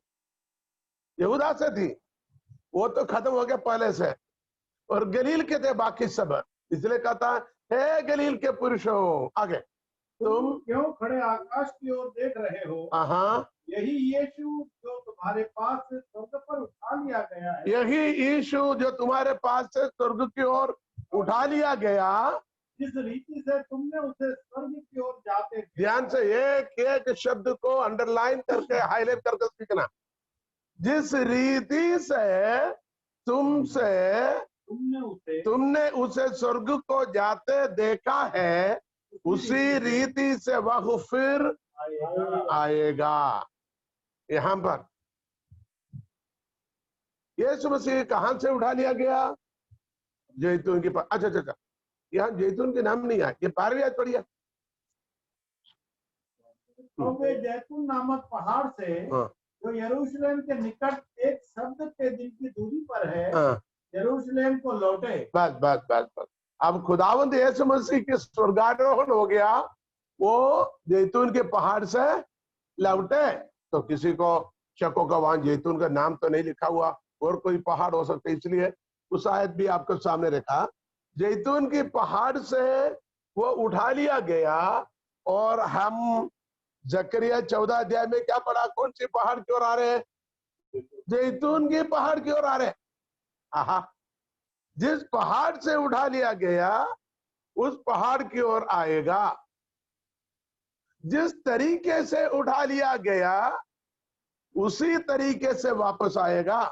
Speaker 1: यहूदा से थी, वो तो खत्म हो गया पहले से। और गलील के थे बाकी सब, इसलिए कहता है गलील के पुरुषों। आगे, तुम
Speaker 2: क्यों खड़े आकाश की ओर देख रहे हो?
Speaker 1: हाँ,
Speaker 2: यही यीशु जो तुम्हारे पास से स्वर्ग पर उठा लिया गया है,
Speaker 1: यही यीशु जो तुम्हारे पास से स्वर्ग की ओर उठा लिया गया,
Speaker 2: जिस रीति से तुमने उसे स्वर्ग की ओर जाते देखा।
Speaker 1: ध्यान से एक एक शब्द को अंडरलाइन करके हाईलाइट करके सीखना। जिस रीति से तुमने उसे स्वर्ग को जाते देखा है, उसी रीति से वह फिर आएगा। यहां पर यीशु मसीह कहां से उठा लिया गया? जैतून के पास। अच्छा, यहाँ जैतून के नाम नहीं आए, ये 12वीं आयत पढ़िए।
Speaker 2: तो वे जैतून नामक पहाड़ से, जो यरूशलेम के निकट एक शब्द के दिन की दूरी पर है, यरूशलेम को लौटे।
Speaker 1: बस अब खुदावंद यीशु मसीह के स्वर्गारोहण हो गया, वो जैतून के पहाड़ से लौटे। तो किसी को शक होगा वहां जैतून का नाम तो नहीं लिखा हुआ, और कोई पहाड़ हो सकता है, इसलिए उस आयत भी आपको सामने रखा। जैतून की पहाड़ से वो उठा लिया गया, और हम जकरिया 14 अध्याय में क्या पढ़ा? कौन सी पहाड़ की ओर आ रहे हैं? जैतून की पहाड़ की ओर आ रहे हैं। आहा, जिस पहाड़ से उठा लिया गया उस पहाड़ की ओर आएगा। जिस तरीके से उठा लिया गया उसी तरीके से वापस आएगा।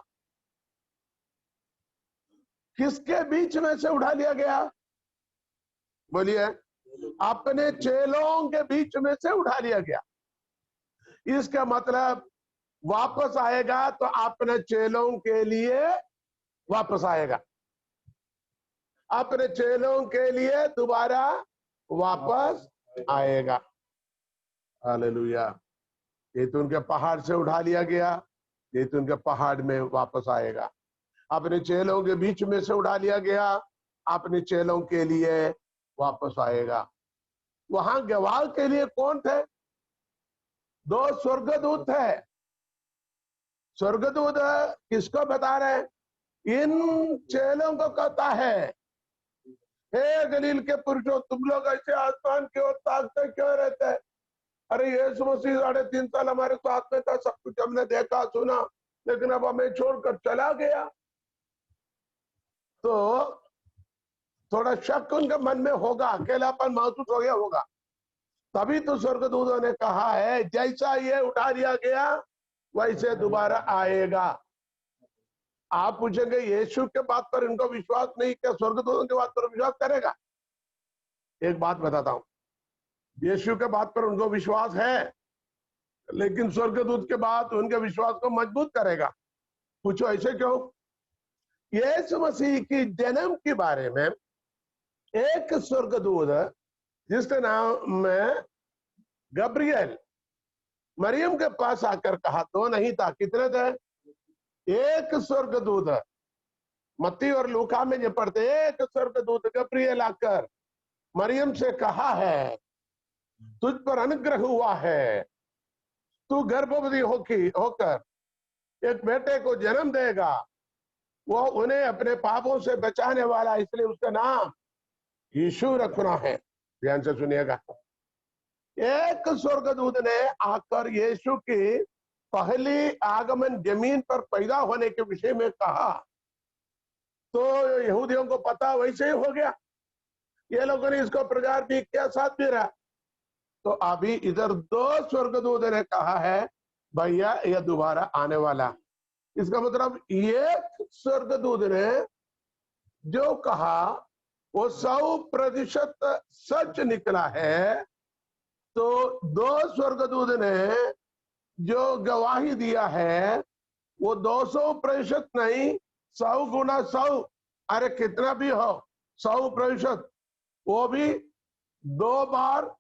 Speaker 1: किसके बीच में से उठा लिया गया? बोलिए। अपने चेलों के बीच में से उठा लिया गया। इसका मतलब वापस आएगा तो अपने चेलों के लिए वापस आएगा, अपने चेलों के लिए दोबारा वापस आएगा। हालेलुया। जैतून के पहाड़ से उठा लिया गया, जैतून के पहाड़ में वापस आएगा। अपने चेलों के बीच में से उठा लिया गया, अपने चेलों के लिए वापस आएगा। वहां गवाह के लिए कौन थे? 2 स्वर्गदूत थे। स्वर्गदूत किसको बता रहे हैं? इन चेलों को कहता है, हे गलील के पुरुषों, तुम लोग ऐसे आसमान की ओर ताकते क्यों रहते हैं? अरे यीशु मसीह 3.5 साल हमारे साथ में था, सब कुछ हमने देखा सुना, लेकिन अब हमें छोड़कर चला गया। तो थोड़ा शक उनके मन में होगा, अकेलापन महसूस हो गया होगा। तभी तो स्वर्गदूतों ने कहा है, जैसा ये उठा लिया गया वैसे दोबारा आएगा। आप पूछेंगे यीशु के बात पर इनको विश्वास नहीं, क्या स्वर्गदूतों के बात पर विश्वास करेगा? एक बात बताता हूं, यीशु के बात पर उनको विश्वास है, लेकिन स्वर्गदूत के बाद उनके विश्वास को मजबूत करेगा। पूछो ऐसे क्यों? यीशु मसीह की जन्म के बारे में एक स्वर्गदूत जिसके नाम में गब्रियल मरियम के पास आकर कहा, तो नहीं था, कितने थे? एक स्वर्गदूत। मत्ती और लूका में ये पढ़ते, एक स्वर्गदूत गब्रियल आकर मरियम से कहा है, तुझ पर अनुग्रह हुआ है, तू गर्भवती होकर एक बेटे को जन्म देगा, वो उन्हें अपने पापों से बचाने वाला, इसलिए उसका नाम यीशु रखना है। ध्यान से सुनिएगा। एक स्वर्गदूत ने आकर यीशु की पहली आगमन जमीन पर पैदा होने के विषय में कहा, तो यहूदियों को पता वैसे ही हो गया। ये लोगों ने इसको प्रचार भी किया, साथ भी रहा। तो अभी इधर 2 स्वर्गदूत ने कहा है, भैया यह दोबारा आने वाला। इसका मतलब एक स्वर्गदूत ने जो कहा वो 100% सच निकला है, तो 2 स्वर्गदूत ने जो गवाही दिया है वो 200% नहीं, 100 गुना 100, अरे कितना भी हो, 100%, वो भी 2 बार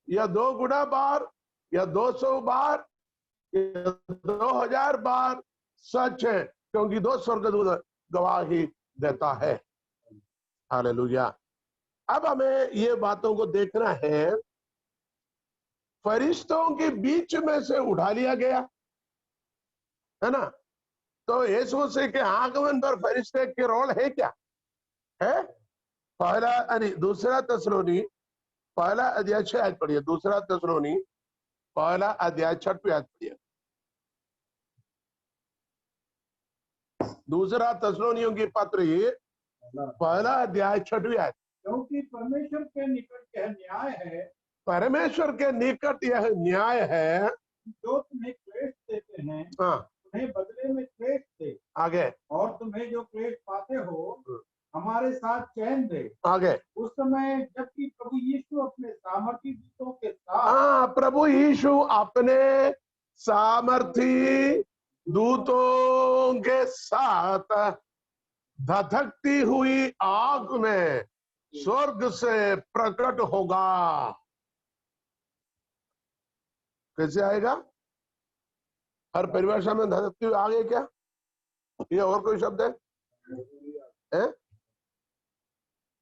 Speaker 1: या 2 गुना बार या 200 बार या 2000 बार सच है, क्योंकि 2 स्वर्गदूत गवाही देता है। हालेलुया। अब हमें ये बातों को देखना है, फरिश्तों के बीच में से उठा लिया गया है ना। तो यीशु मसीह के आगमन पर फरिश्ते की रोल है क्या? है दूसरा थिस्सलुनी पहला अध्याय 6 आयत पढ़िए। दूसरा थिस्सलुनी पहला अध्याय 6 आयत पढ़िए। दूसरा थिस्सलुनियों की पत्री पहला अध्याय 6 आयत।
Speaker 2: क्योंकि परमेश्वर के निकट यह न्याय है,
Speaker 1: परमेश्वर के निकट यह न्याय है,
Speaker 2: जो तुम्हें क्लेश देते हैं तुम्हें बदले में क्लेश दे,
Speaker 1: आगे,
Speaker 2: और तुम्हें जो क्लेश पाते हो हमारे साथ चैन दे।
Speaker 1: आगे,
Speaker 2: उस समय जबकि प्रभु यीशु अपने सामर्थी दूतों के साथ,
Speaker 1: प्रभु यीशु अपने सामर्थी दूतों के साथ धधकती हुई आग में स्वर्ग से प्रकट होगा। कैसे आएगा? हर परिभाषा में धधकती हुई आग है क्या? ये और कोई शब्द है?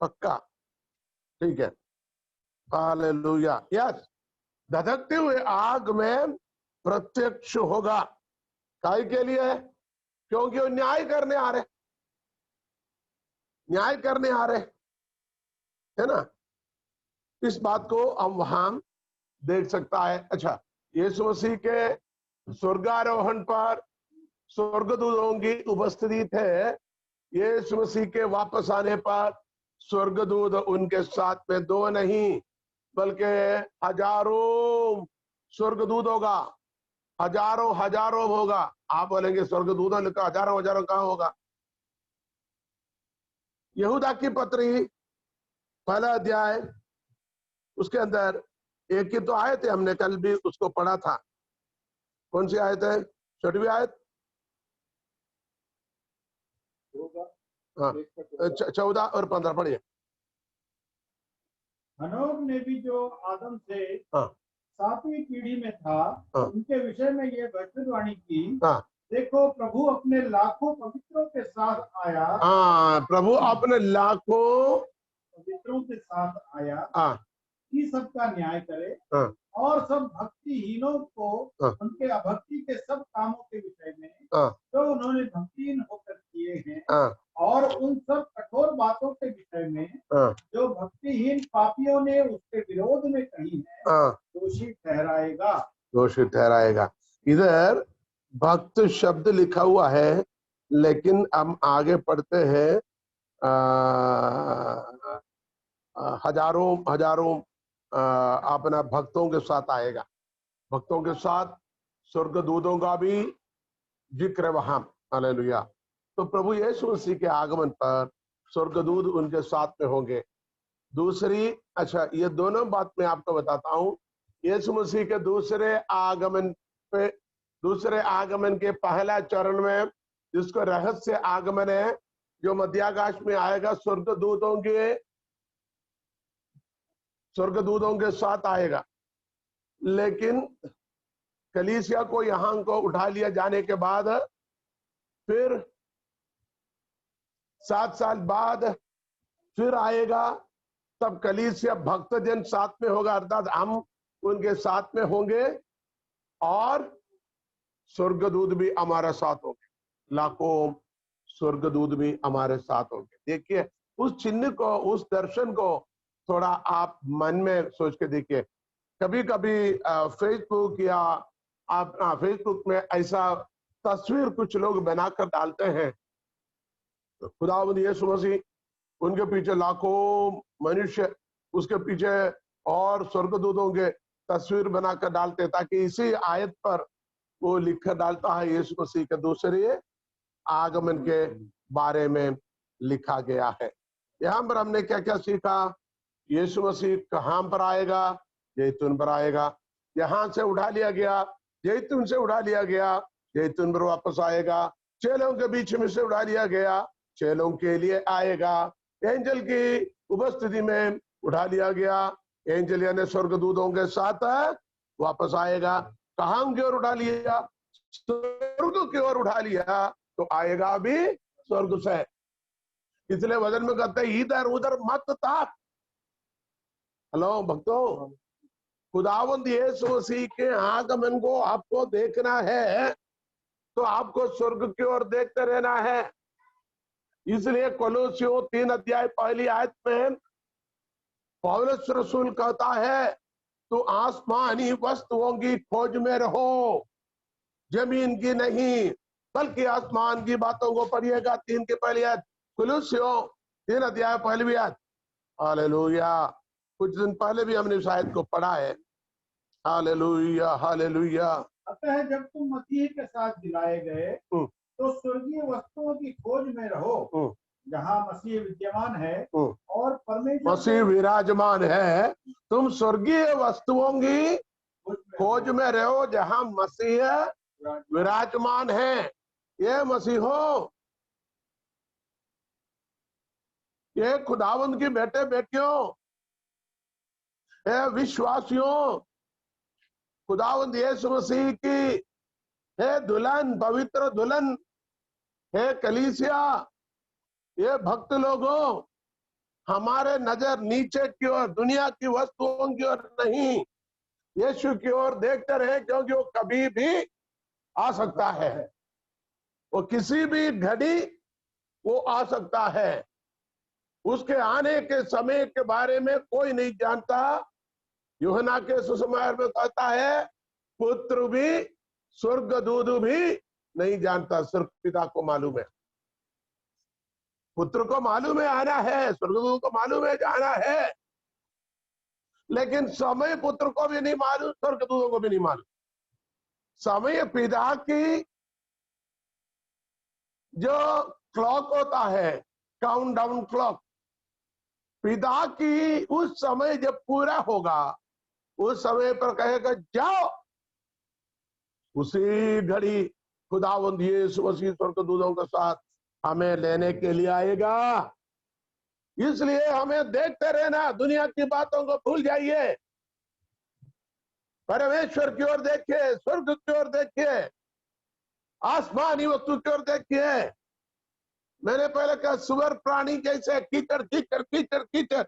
Speaker 1: पक्का? ठीक है। हालेलुया। यस, धधकते हुए आग में प्रत्यक्ष होगा। काय के लिए? क्योंकि वो न्याय करने आ रहे, न्याय करने आ रहे है ना। इस बात को हम वहां देख सकता है। अच्छा, यीशु मसीह के स्वर्गारोहण पर स्वर्गदूतों की उपस्थिति थे। यीशु मसीह के वापस आने पर स्वर्गदूत उनके साथ में 2 नहीं बल्कि हजारों स्वर्गदूत होगा। हजारों होगा। आप बोलेंगे स्वर्गदूतों लिखा, हजारों कहां होगा? यहूदा की पत्री पहला अध्याय, उसके अंदर एक ही तो आयत है, हमने कल भी उसको पढ़ा था। कौन सी आयत है? 6वीं आयत। 14 और 15 पढ़िए।
Speaker 2: हनोक ने भी जो आदम से 7वीं पीढ़ी में था, उनके विषय में ये भविष्यवाणी की, देखो प्रभु अपने लाखों पवित्रों के साथ आया। प्रभु अपने लाखों पवित्रों के साथ आया कि सबका न्याय करे, और सब भक्तिहीनों को उनके अभक्ति के सब कामों के विषय में जो उन्होंने भक्तिहीन होकर किए हैं, और उन सब कठोर बातों के विषय में जो भक्तिहीन पापियों ने उसके विरोध में कही है, दोषी ठहराएगा। दोषी ठहराएगा। इधर भक्त शब्द लिखा हुआ है, लेकिन हम आगे पढ़ते हैं हजारों अपना भक्तों के साथ आएगा। भक्तों के साथ स्वर्गदूतों का भी जिक्र वहां। हालेलुया। तो प्रभु यीशु मसीह के आगमन पर स्वर्गदूत उनके साथ में होंगे। दूसरी, अच्छा, ये दोनों बात मैं आपको बताता हूं। यीशु मसीह के दूसरे आगमन के पहला चरण में, जिसको रहस्य आगमन है, जो मध्याकाश में आएगा, स्वर्गदूतों के साथ आएगा। लेकिन कलीसिया को यहां को उठा लिया जाने के बाद फिर 7 साल बाद फिर आएगा, तब कलीसिया भक्तजन साथ में होगा, अर्थात हम उनके साथ में होंगे और स्वर्गदूत भी हमारे साथ होंगे। लाखों स्वर्गदूत भी हमारे साथ होंगे। देखिए, उस चिन्ह को, उस दर्शन को थोड़ा आप मन में सोच के देखिए। कभी कभी फेसबुक या आप फेसबुक में ऐसा तस्वीर कुछ लोग बनाकर डालते हैं, खुदावंद यीशु मसीह, उनके पीछे लाखों मनुष्य, उसके पीछे और स्वर्गदूतों के तस्वीर बनाकर डालते, ताकि इसी आयत पर वो लिखकर डालता है यीशु मसीह के दूसरे आगमन के बारे में लिखा गया है। यहाँ पर हमने क्या क्या सीखा? यीशु मसीह कहां पर आएगा? जैतून पर आएगा। यहां से उठा लिया गया, जैतून से उठा लिया गया, जैतून पर वापस आएगा। चेलों के बीच में से उठा लिया गया, चेलों के लिए आएगा। एंजल की उपस्थिति में उठा लिया गया, एंजल यानी स्वर्गदूतों के साथ वापस आएगा। कहां की ओर उठा लिया? स्वर्ग की ओर उठा लिया तो आएगा भी स्वर्ग से। इसलिए वचन में कहते हैं इधर उधर मत ताक। हेलो भक्तों, खुदावंद यीशु मसीह के आगमन को आपको देखना है तो आपको स्वर्ग की ओर देखते रहना है। इसलिए कोलोसियों 3 अध्याय पहली आयत में पौलुस रसूल कहता है तो आसमानी वस्तुओं की खोज में रहो, जमीन की नहीं बल्कि आसमान की बातों को पढ़िएगा। 3 की पहली आयत, कोलोसियों 3 अध्याय पहली आयत। हालेलुया। कुछ दिन पहले भी हमने शायद को पढ़ा है। Hallelujah hallelujah.
Speaker 3: अतः जब तुम मसीह के साथ दिलाए गए तो स्वर्गीय वस्तुओं की खोज में रहो जहाँ मसीह विद्यमान है और परमेश्वर
Speaker 2: मसीह विराजमान है। तुम स्वर्गीय वस्तुओं की खोज में रहो जहाँ मसीह विराजमान है। ये मसीहो, ये खुदावंद की बेटे बेटियों, ये विश्वासियों, खुदावंद यीशु मसीह की है दुल्हन, पवित्र दुल्हन है कलीसिया। ये भक्त लोगों, हमारे नजर नीचे की ओर, दुनिया की वस्तुओं की ओर नहीं, यीशु की ओर देखते रहे, क्योंकि वो कभी भी आ सकता है। वो किसी भी घड़ी वो आ सकता है। उसके आने के समय के बारे में कोई नहीं जानता। यूहन्ना के सुसमाचार में कहता है पुत्र भी स्वर्गदूत भी नहीं जानता, सिर्फ पिता को मालूम है। पुत्र को मालूम है आना है, स्वर्गदूत को मालूम है जाना है, लेकिन समय पुत्र को भी नहीं मालूम, स्वर्गदूतों को भी नहीं मालूम। समय पिता की जो क्लॉक होता है, काउंट डाउन क्लॉक, पिता की उस समय जब पूरा होगा उस समय पर कहेगा जाओ, उसी घड़ी खुदावंद यीशु मसीह स्वर्गदूतों के साथ हमें लेने के लिए आएगा। इसलिए हमें देखते रहना, दुनिया की बातों को भूल जाइए, परमेश्वर की ओर देखिए, स्वर्ग की ओर देखिए, आसमानी वस्तु की ओर देखिए। मैंने पहले कहा सुअर प्राणी जैसे कीचड़ कीचड़ कीचड़ कीचड़।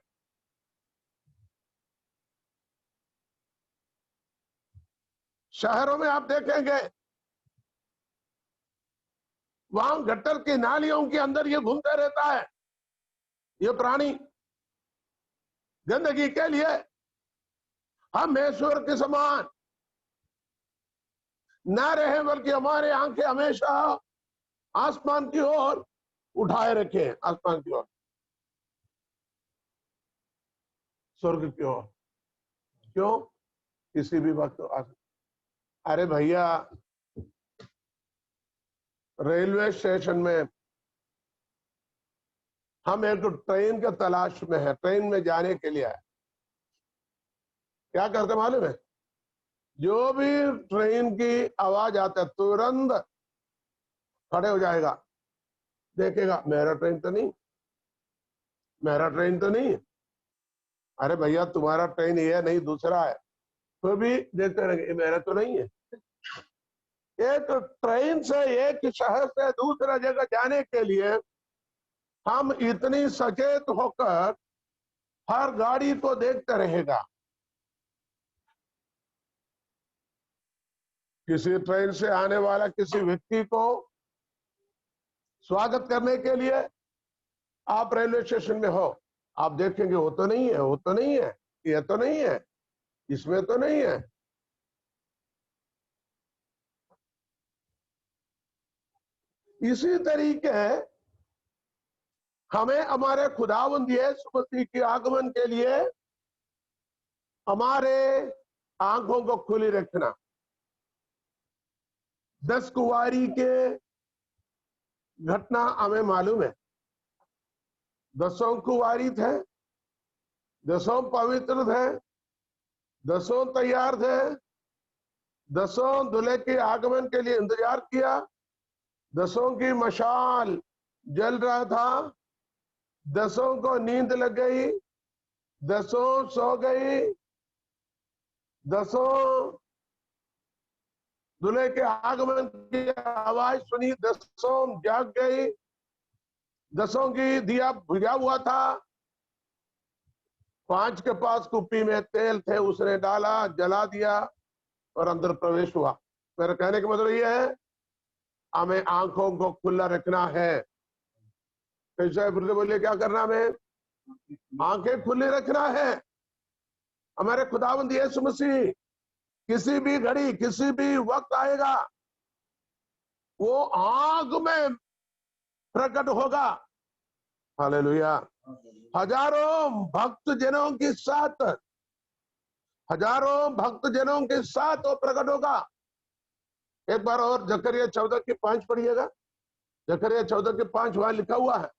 Speaker 2: शहरों में आप देखेंगे वहां गटर की नालियों के अंदर ये घूमता रहता है, ये प्राणी गंदगी के लिए। हम ईश्वर के समान ना रहे, बल्कि हमारे आंखें हमेशा आसमान की ओर उठाए रखें, आसमान की ओर, स्वर्ग की ओर। क्यों? किसी भी वक्त आ सकता। अरे भैया, रेलवे स्टेशन में हम एक ट्रेन के तलाश में है, ट्रेन में जाने के लिए है। क्या करते मालूम है? जो भी ट्रेन की आवाज आता है तुरंत खड़े हो जाएगा, देखेगा मेरा ट्रेन तो नहीं, मेरा ट्रेन तो नहीं। अरे भैया तुम्हारा ट्रेन ये नहीं दूसरा है, तो भी देखते रहेंगे मेरा तो नहीं है। एक ट्रेन से एक शहर से दूसरा जगह जाने के लिए हम इतनी सचेत होकर हर गाड़ी को देखते रहेगा। किसी ट्रेन से आने वाला किसी व्यक्ति को स्वागत करने के लिए आप रेलवे स्टेशन में हो, आप देखेंगे वो तो नहीं है, वो तो नहीं है, ये तो नहीं है, इसमें तो नहीं है। इसी तरीके हमें हमारे खुदावंद यीशु मसीह के आगमन के लिए हमारे आंखों को खुली रखना। 10 कुंवारी के घटना हमें मालूम है। 10 कुंवारी थे, 10 पवित्र थे, 10 तैयार थे, 10 दूल्हे के आगमन के लिए इंतजार किया, 10 की मशाल जल रहा था, 10 को नींद लग गई, 10 सो गई, दसों दूल्हे के आगमन की आवाज सुनी, दसों जाग गई, दसों की दिया बुझा हुआ था, 5 के पास कुप्पी में तेल थे, उसने डाला, जला दिया और अंदर प्रवेश हुआ। मेरे कहने का मतलब ये है, हमें आंखों को खुला रखना है। कैसे बोलिए, क्या करना हमें? आंखें खुली रखना है। हमारे खुदावंद यीशु मसीह किसी भी घड़ी, किसी भी वक्त आएगा, वो आग में प्रकट होगा। हालेलुया। हजारों भक्त जनों के साथ, हजारों भक्त जनों के साथ वो प्रकट होगा। एक बार और जकरिया 14 की 5 पढ़िएगा। जकरिया 14 के 5 वहां लिखा हुआ है।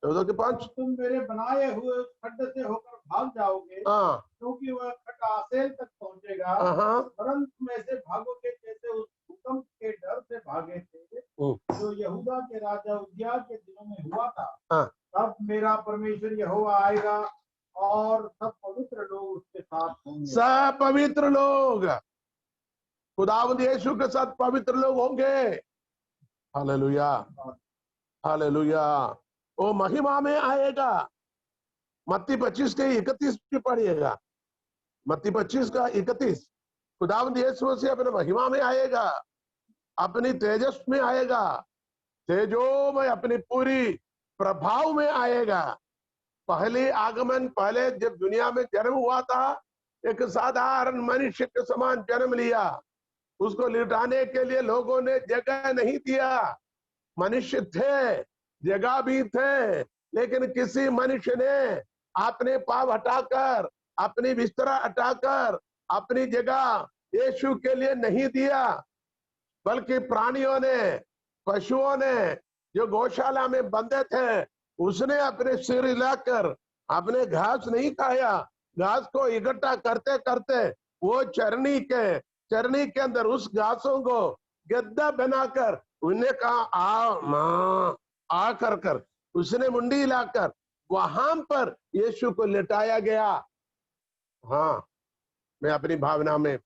Speaker 2: 14 के 5।
Speaker 3: तुम मेरे बनाए हुए खड्ड से होकर भाग जाओगे, क्योंकि वह खड्ड आसेल तक पहुंचेगा, परंतु में से भागोगे जैसे उस भूकंप के डर से भागे थे जो यहूदा के राजा उज्जियाह के दिनों में हुआ था। तब मेरा परमेश्वर यहोवा आएगा और सब पवित्र लोग उसके साथ होंगे।
Speaker 2: सब पवित्र लोग खुदावंद यीशु के साथ पवित्र लोग होंगे। Hallelujah, hallelujah. वो महिमा में आएगा। मत्ती 25 के 31 की पढ़िएगा। मत्ती 25 का 31। खुदावंद यीशु से अपने महिमा में आएगा, अपनी तेजस में आएगा, तेजो में अपनी पूरी प्रभाव में आएगा। पहले आगमन, पहले जब दुनिया में जन्म हुआ था, एक साधारण मनुष्य के समान जन्म लिया। उसको लिटाने के लिए लोगों ने जगह नहीं दिया। मनुष्य थे, जगह भी थे, लेकिन किसी मनुष्य ने अपने पाँव हटाकर, अपनी बिस्तरा हटाकर अपनी जगह यीशु के लिए नहीं दिया, बल्कि प्राणियों ने, पशुओं ने जो गौशाला में बंधे थे, उसने अपने सिर हिलाकर अपने घास नहीं खाया। घास को इकट्ठा करते करते वो चरनी के अंदर उस घासों को गद्दा बनाकर उन्हें कहा आ कर उसने मुंडी हिलाकर वहां पर यीशु को लिटाया गया। हाँ, मैं अपनी भावना में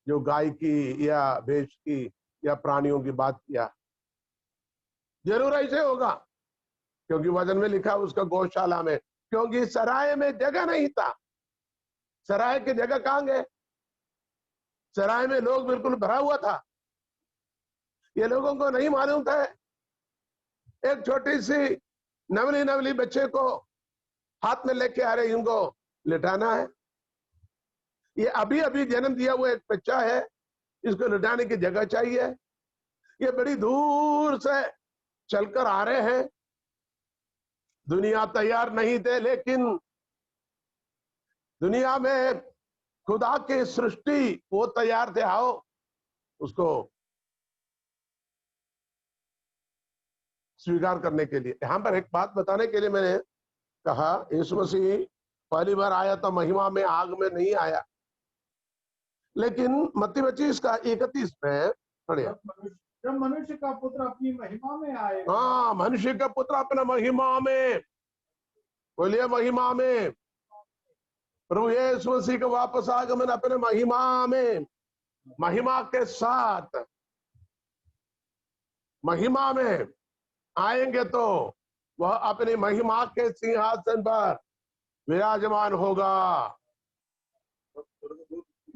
Speaker 2: जो गाय की या भैंस की या प्राणियों की बात किया, जरूर ऐसे होगा, क्योंकि वचन में लिखा उसका गौशाला में, क्योंकि सराय में जगह नहीं था। सराय की जगह कहां गए? सराय में लोग बिल्कुल भरा हुआ था। ये लोगों को नहीं मालूम था एक छोटी सी नवली नवली बच्चे को हाथ में लेके आ रहे, इनको लिटाना है। ये अभी अभी जन्म दिया हुआ एक बच्चा है, इसको लिटाने की जगह चाहिए। ये बड़ी दूर से चलकर आ रहे हैं। दुनिया तैयार नहीं थे, लेकिन दुनिया में खुदा की सृष्टि वो तैयार थे। आओ उसको स्वीकार करने के लिए। यहां पर एक बात बताने के लिए मैंने कहा, यीशु मसीह पहली बार आया तो महिमा में, आग में नहीं आया। लेकिन मत्ती 25 का 31 में पढ़िए,
Speaker 3: जब मनुष्य का पुत्र अपनी महिमा में आएगा।
Speaker 2: हाँ, मनुष्य का पुत्र अपना महिमा में, बोलिए महिमा में। प्रभु यीशु मसीह का वापस आगमन अपने महिमा में, महिमा के साथ महिमा में आएंगे तो वह अपनी महिमा के सिंहासन पर विराजमान होगा।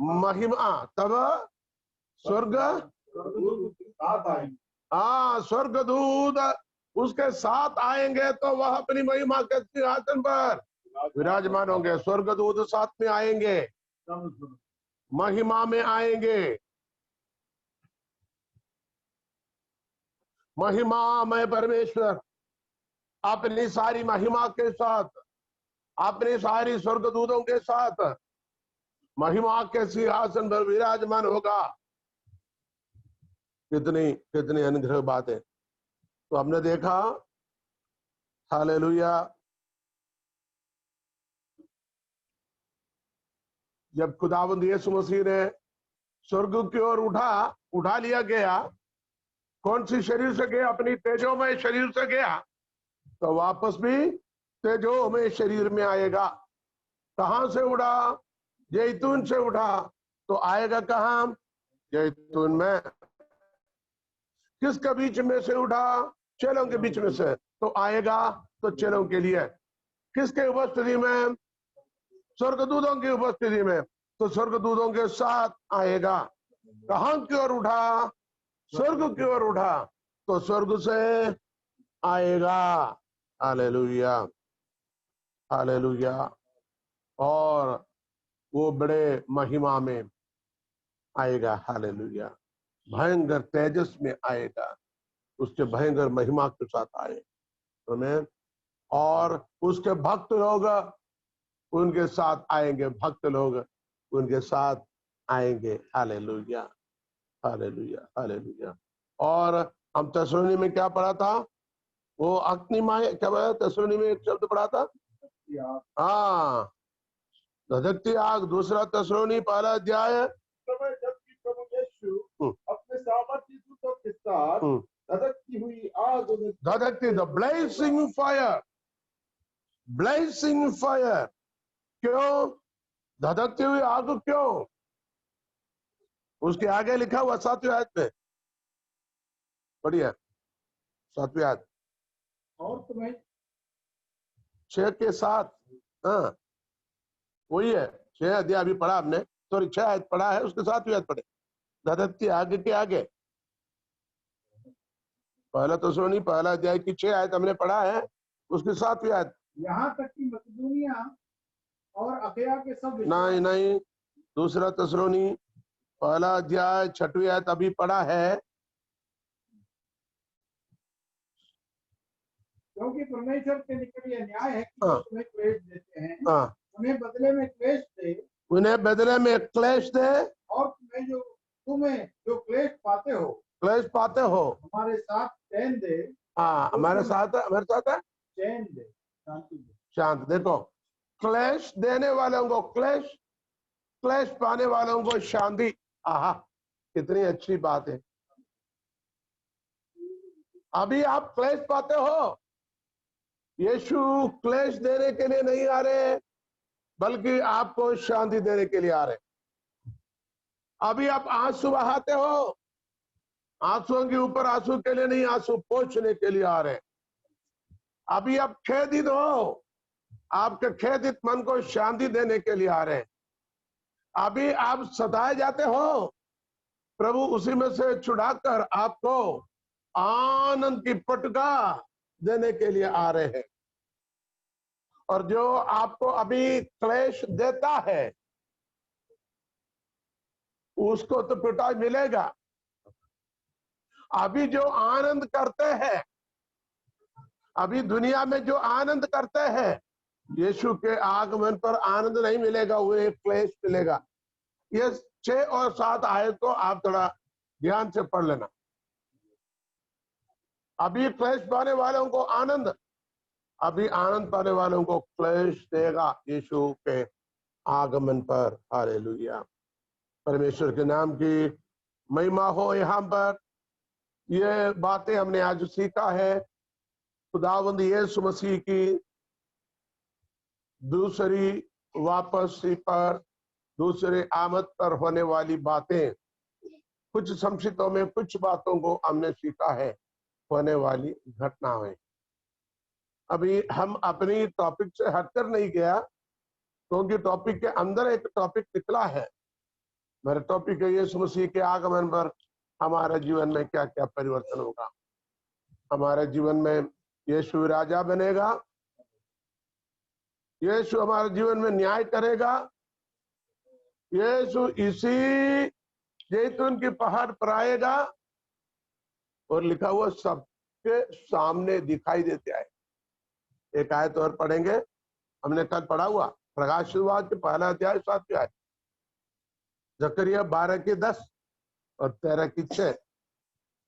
Speaker 2: महिमा तब स्वर्गदूत उसके साथ आएंगे तो वह अपनी महिमा के सिंहासन पर विराजमान होंगे। स्वर्गदूत साथ में आएंगे, महिमा में आएंगे। महिमा में परमेश्वर अपनी सारी महिमा के साथ, अपनी सारी स्वर्गदूतों के साथ महिमा के सिंहासन पर विराजमान होगा। कितनी कितनी अनुग्रह बात है। तो हमने देखा, हालेलुया, जब खुदावंद यीशु मसीह ने स्वर्ग की ओर उठा लिया गया, कौन सी शरीर से गया? अपनी तेजोमय शरीर से गया, तो वापस भी तेजोमय शरीर में आएगा। कहां से उड़ा? जैतून से उठा तो आएगा कहां? जैतून में। किसके बीच में से उठा? चेलों के बीच में से, तो आएगा तो चेलों के लिए। किसके उपस्थिति में? स्वर्गदूतों की उपस्थिति में, तो स्वर्गदूतों के साथ आएगा। कहां की ओर उठा? स्वर्ग की ओर उठा, तो स्वर्ग से आएगा। Hallelujah, hallelujah. और वो बड़े महिमा में आएगा। हालेलुया, भयंकर तेजस में आएगा, उसके भयंकर महिमा के साथ आए। आमीन। और उसके भक्त लोग उनके साथ आएंगे, भक्त लोग उनके साथ आएंगे। Hallelujah, hallelujah, hallelujah. और हम तसलोनी में क्या पढ़ा था? वो अग्निमय, क्या पढ़ा? तसलोनी में एक शब्द पढ़ा था, हाँ, धधकती आग। दूसरा तसलोनी पहला अध्याय।
Speaker 3: जबकि प्रभु यीशु अपने सामर्थी दूतों के साथ धधकती हुई आग,
Speaker 2: धधकती, the blessing fire, blessing fire. क्यों धधकती हुई आग? क्यों? उसके आगे लिखा हुआ 7वीं आयत में, बढ़िया 7वीं आयत
Speaker 3: और तुम्हें
Speaker 2: 6 के 7, हाँ वही है। 6 अध्याय अभी पढ़ा हमने, सॉरी 6 आयत पढ़ा है, उसके 7वीं आयत पढ़े। धधकती आग के आगे पहला तसलोनी पहला अध्याय की 6 आयत हमने पढ़ा है, उसकी 7वीं आयत।
Speaker 3: यहाँ तक कि मकदूनिया और अखया के सब
Speaker 2: नहीं नहीं, दूसरा तसलोनी पहला अध्याय 6वीं आयत अभी पढ़ा है।
Speaker 3: क्योंकि परमेश्वर के निकट यह न्याय है कि
Speaker 2: हाँ,
Speaker 3: तुम्हें क्लेश देते हैं,
Speaker 2: हाँ,
Speaker 3: उन्हें बदले में क्लेश दे,
Speaker 2: उन्हें बदले में क्लेश दे,
Speaker 3: और तुम्हें जो क्लेश पाते हो,
Speaker 2: क्लेश पाते हो,
Speaker 3: हमारे साथ चैन दे।
Speaker 2: हाँ, हमारे साथ है, हमारे साथ है
Speaker 3: चैन दे, शांति दे।
Speaker 2: शांत। देखो, क्लेश देने वालों को क्लेश, क्लेश पाने वालों को शांति। आहा, कितनी अच्छी बात है। अभी आप क्लेश पाते हो, यीशु क्लेश देने के लिए नहीं आ रहे, बल्कि आपको शांति देने के लिए आ रहे। अभी आप आंसू बहाते हो, आंसुओं के ऊपर आंसू के लिए नहीं, आंसू पोंछने के लिए आ रहे। अभी आप खेदित हो, आपके खेदित मन को शांति देने के लिए आ रहे। अभी आप सताए जाते हो, प्रभु उसी में से छुड़ाकर आपको आनंद की पटका देने के लिए आ रहे हैं। और जो आपको अभी क्लेश देता है, उसको तो पिटाई मिलेगा। अभी जो आनंद करते हैं, अभी दुनिया में जो आनंद करते हैं, यीशु के आगमन पर आनंद नहीं मिलेगा, वो एक क्लेश मिलेगा। ये 6 और 7 आयत को आप थोड़ा ध्यान से पढ़ लेना। अभी क्लेश पाने वालों को आनंद, अभी आनंद पाने वालों को क्लेश देगा यीशु के आगमन पर। हालेलुया, परमेश्वर के नाम की महिमा हो। यहाँ पर ये बातें हमने आज सीखा है, खुदावंद यीशु मसीह की दूसरी वापसी पर, दूसरे आमद पर होने वाली बातें, कुछ संक्षिप्तों में कुछ बातों को हमने सीखा है, होने वाली घटनाएं। अभी हम अपनी टॉपिक से हटकर नहीं गया, क्योंकि टॉपिक के अंदर एक टॉपिक निकला है। मेरा टॉपिक है यीशु मसीह के आगमन पर हमारे जीवन में क्या क्या परिवर्तन होगा। हमारे जीवन में यीशु राजा बनेगा, यीशु हमारे जीवन में न्याय करेगा, यीशु इसी जैतून की पहाड़ पर आएगा, और लिखा हुआ सबके सामने दिखाई देते आए। एक आयत और पढ़ेंगे, हमने कल पढ़ा हुआ प्रकाश शुरुआत के पहला अध्याय 7वीं आयत, जकरिया 12 की 10 और 13 की 6।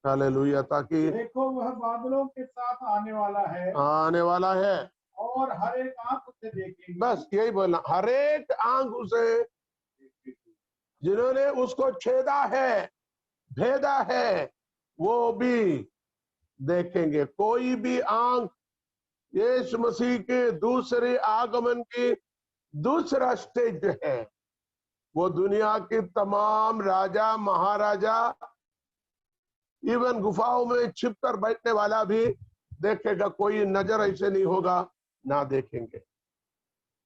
Speaker 2: हालेलुया, ताकि
Speaker 3: देखो वह बादलों के साथ आने वाला है,
Speaker 2: आने वाला है,
Speaker 3: और हर एक आंख उसे देखेगी।
Speaker 2: बस यही बोलना, हर एक आंख उसे, जिन्होंने उसको छेदा है, भेदा है, वो भी देखेंगे। कोई भी आंख यीशु मसीह के दूसरे आगमन की दूसरा स्टेज है, वो दुनिया की तमाम राजा महाराजा, इवन गुफाओं में छिप कर बैठने वाला भी देखेगा, कोई नजर ऐसे नहीं होगा, ना देखेंगे।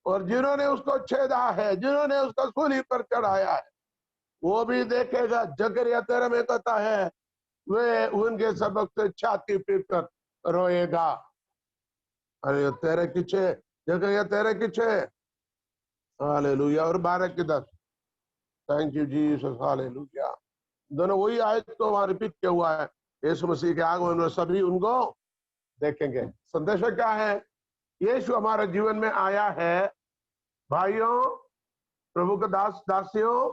Speaker 2: और जिन्होंने उसको छेदा है, जिन्होंने उसको सूली पर चढ़ाया है, वो भी देखेगा। जकरिया 13 में कहता है, वे उनके सबक से छाती पीट कर रोएगा। अरे 13 की 6, जकरिया 13 की 6, हालेलुया। और 12 की 10, थैंक यू जीसस, हालेलुया। दोनों वही आयत को वहां रिपीट किया हुआ है। यीशु मसीह के आगमन में सभी उनको देखेंगे। संदेश क्या है? यीशु हमारे जीवन में आया है। भाइयों, प्रभु के दास दासियों,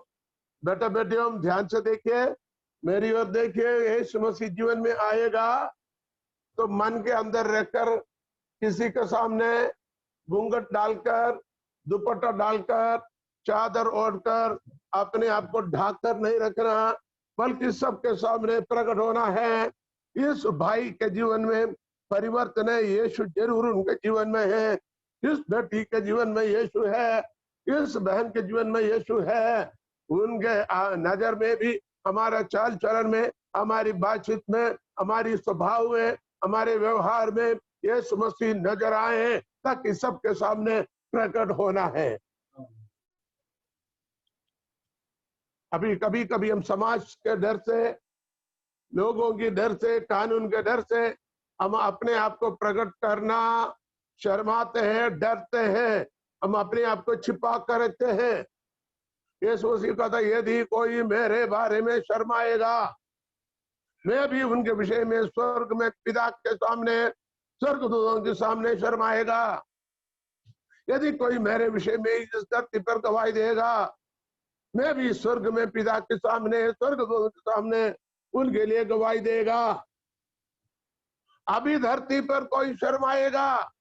Speaker 2: बेटा बेटियों, ध्यान से देखिए, मेरी ओर देखिए। यीशु मसीह जीवन में आएगा तो मन के अंदर रहकर, किसी के सामने घूंघट डालकर, दुपट्टा डालकर, चादर ओढ़कर, अपने आप को ढाक कर नहीं रखना, बल्कि सबके सामने प्रकट होना है। इस भाई के जीवन में परिवर्तन है, यीशु जरूर उनके जीवन में है। इस बेटी के जीवन में यीशु है, इस बहन के जीवन में यीशु है। उनके नजर में भी, हमारा चाल चलन में, हमारी बातचीत में, हमारी स्वभाव में, हमारे व्यवहार में यीशु मसीह नजर आए, ताकि सबके सामने प्रकट होना है। अभी कभी कभी हम समाज के डर से, लोगों की डर से, कानून के डर से हम अपने आप को प्रकट करना शर्माते हैं, डरते हैं, हम अपने आप को छिपा कर रखते हैं। यीशु मसीह कहता, यदि कोई मेरे बारे में शर्माएगा, मैं भी उनके विषय में स्वर्ग में पिता के सामने, स्वर्गदूतों के सामने शर्माएगा। यदि कोई मेरे विषय में इस धरती पर गवाही देगा, मैं भी स्वर्ग में पिता के सामने, स्वर्गदूतों के सामने उनके लिए गवाही देगा। अभी धरती पर कोई शर्माएगा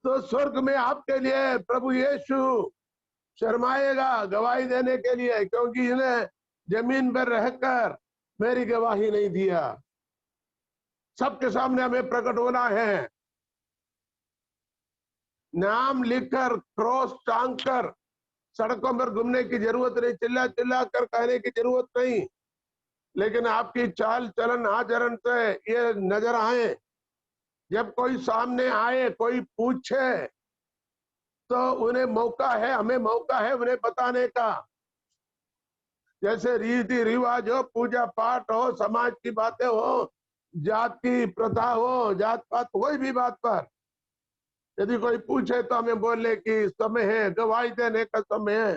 Speaker 2: तो स्वर्ग में आपके लिए प्रभु यीशु शर्माएगा गवाही देने के लिए, क्योंकि इन्हें जमीन पर रहकर मेरी गवाही नहीं दिया। सबके सामने हमें प्रकट होना है। नाम लिखकर, क्रॉस टांग कर सड़कों पर घूमने की जरूरत नहीं, चिल्ला चिल्ला कर कहने की जरूरत नहीं, लेकिन आपकी चाल चलन आचरण से ये नजर आए। जब कोई सामने आए, कोई पूछे, तो उन्हें मौका है, हमें मौका है उन्हें बताने का। जैसे रीति रिवाज हो, पूजा पाठ हो, समाज की बातें हो, जात की प्रथा हो, जात पात, कोई भी बात पर यदि कोई पूछे तो हमें बोलने की समय है, गवाही देने का समय है।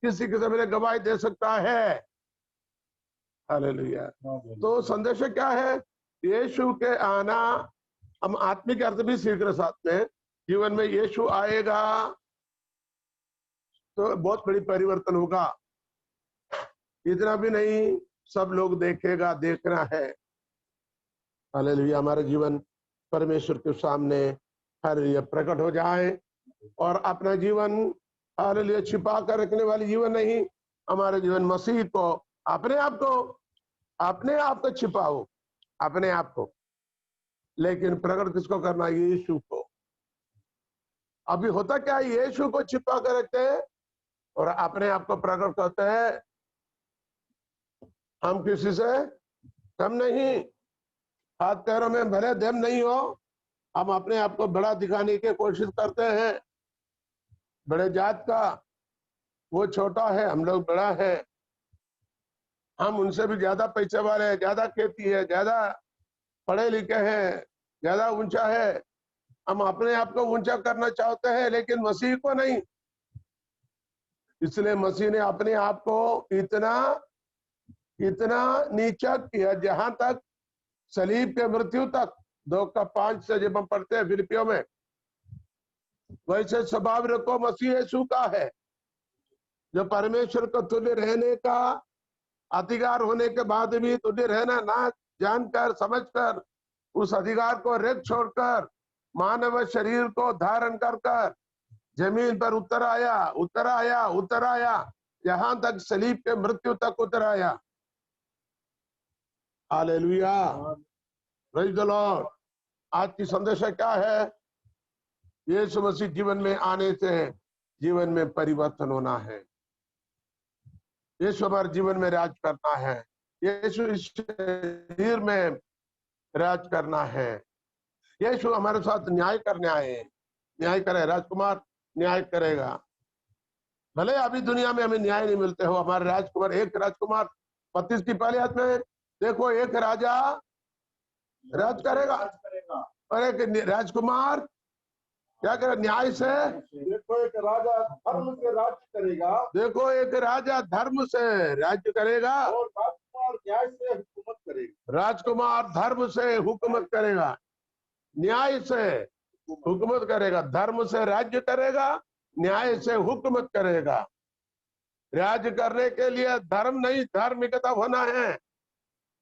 Speaker 2: किसी के समय गवाही दे सकता है। हालेलुया। तो संदेश क्या है? यीशु के आना, हम आत्मिक अर्थ भी सीख रहे साथ में। जीवन में यीशु आएगा तो बहुत बड़ी परिवर्तन होगा। इतना भी नहीं, सब लोग देखेगा, देखना है। हालेलुया। हमारा जीवन परमेश्वर के सामने हालेलुया प्रकट हो जाए, और अपना जीवन हालेलुया छिपा कर रखने वाली जीवन नहीं, हमारे जीवन मसीह को, अपने आप को छिपाओ, अपने आप को, लेकिन प्रकट किसको करना? यीशु को। अभी होता क्या है? यीशु को छिपा कर रखते हैं और अपने आप को प्रकट करते हैं। हम किसी से कम नहीं, हाथ पैरों में भले दम नहीं हो, हम अपने आप को बड़ा दिखाने की कोशिश करते हैं। बड़े जात का वो छोटा है, हम लोग बड़ा है। हम उनसे भी ज्यादा पैसे वाले हैं, ज्यादा खेती है, ज्यादा पढ़े लिखे हैं, ज्यादा ऊंचा है। हम अपने आप को ऊंचा करना चाहते हैं, लेकिन मसीह को नहीं। इसलिए मसीह ने अपने आप को इतना नीचा किया, जहां तक सलीब के मृत्यु तक। 2:5 से जब हम पढ़ते हैं फिलिपियों में, वैसे स्वभाव रखो मसीह यीशु का है, जो परमेश्वर को तुल्य रहने का अधिकार होने के बाद भी तुल्य रहना ना जानकर समझकर, उस अधिकार को रेत छोड़कर मानव शरीर को धारण कर जमीन पर उतर आया, यहां तक सलीब के मृत्यु तक उतर आया। Hallelujah, praise the Lord. आज की संदेश क्या है? यीशु मसीह जीवन में आने से जीवन में परिवर्तन होना है। यीशु हमारे जीवन में राज करना है। यीशु इस शरीर में राज करना है। यीशु हमारे साथ न्याय करने आए, न्याय करे। राजकुमार न्याय करेगा। भले अभी दुनिया में हमें न्याय नहीं मिलते हो, हमारे राजकुमार, एक राजकुमार 32 की पहली आयत में देखो, एक राजा राज करेगा और एक राजकुमार क्या करे? न्याय से।
Speaker 3: देखो एक राजा धर्म से राज्य करेगा।
Speaker 2: देखो एक राजा धर्म से राज्य करेगा
Speaker 3: और राजकुमार न्याय से हुकूमत करेगा।
Speaker 2: राजकुमार धर्म से हुकूमत करेगा, न्याय से हुकूमत करेगा। धर्म से राज्य करेगा, न्याय से हुकूमत करेगा। राज्य करने के लिए धर्म नहीं, धार्मिकता होना है।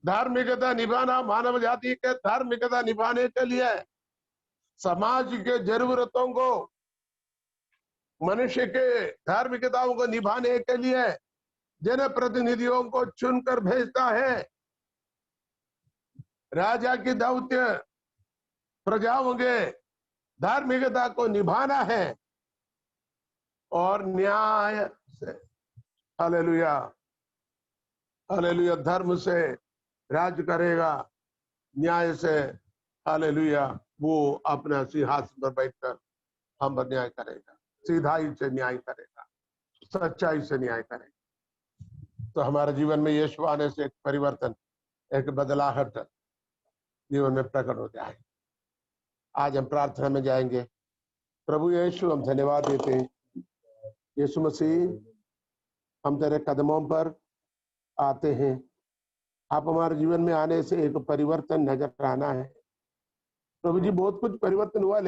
Speaker 2: धार्मिकता निभाना, मानव जाति के धार्मिकता निभाने के लिए, समाज के जरूरतों को, मनुष्य के धार्मिकताओं को निभाने के लिए जन प्रतिनिधियों को चुनकर भेजता है। राजा की दौत्य प्रजाओं के धार्मिकता को निभाना है और न्याय से। Hallelujah, hallelujah. धर्म से राज करेगा, न्याय से। हालेलुया। वो अपना सिंहासन पर बैठकर हम पर न्याय करेगा, सीधाई से न्याय करेगा, सच्चाई से न्याय करेगा। तो हमारे जीवन में यीशु आने से एक परिवर्तन, एक बदलाहट जीवन में प्रकट हो जाए। आज हम प्रार्थना में जाएंगे। प्रभु यीशु, हम धन्यवाद देते हैं। यीशु मसीह, हम तेरे कदमों पर आते हैं। आप हमारे जीवन में आने से एक परिवर्तन नजर आना है। प्रभु जी, बहुत कुछ परिवर्तन हुआ।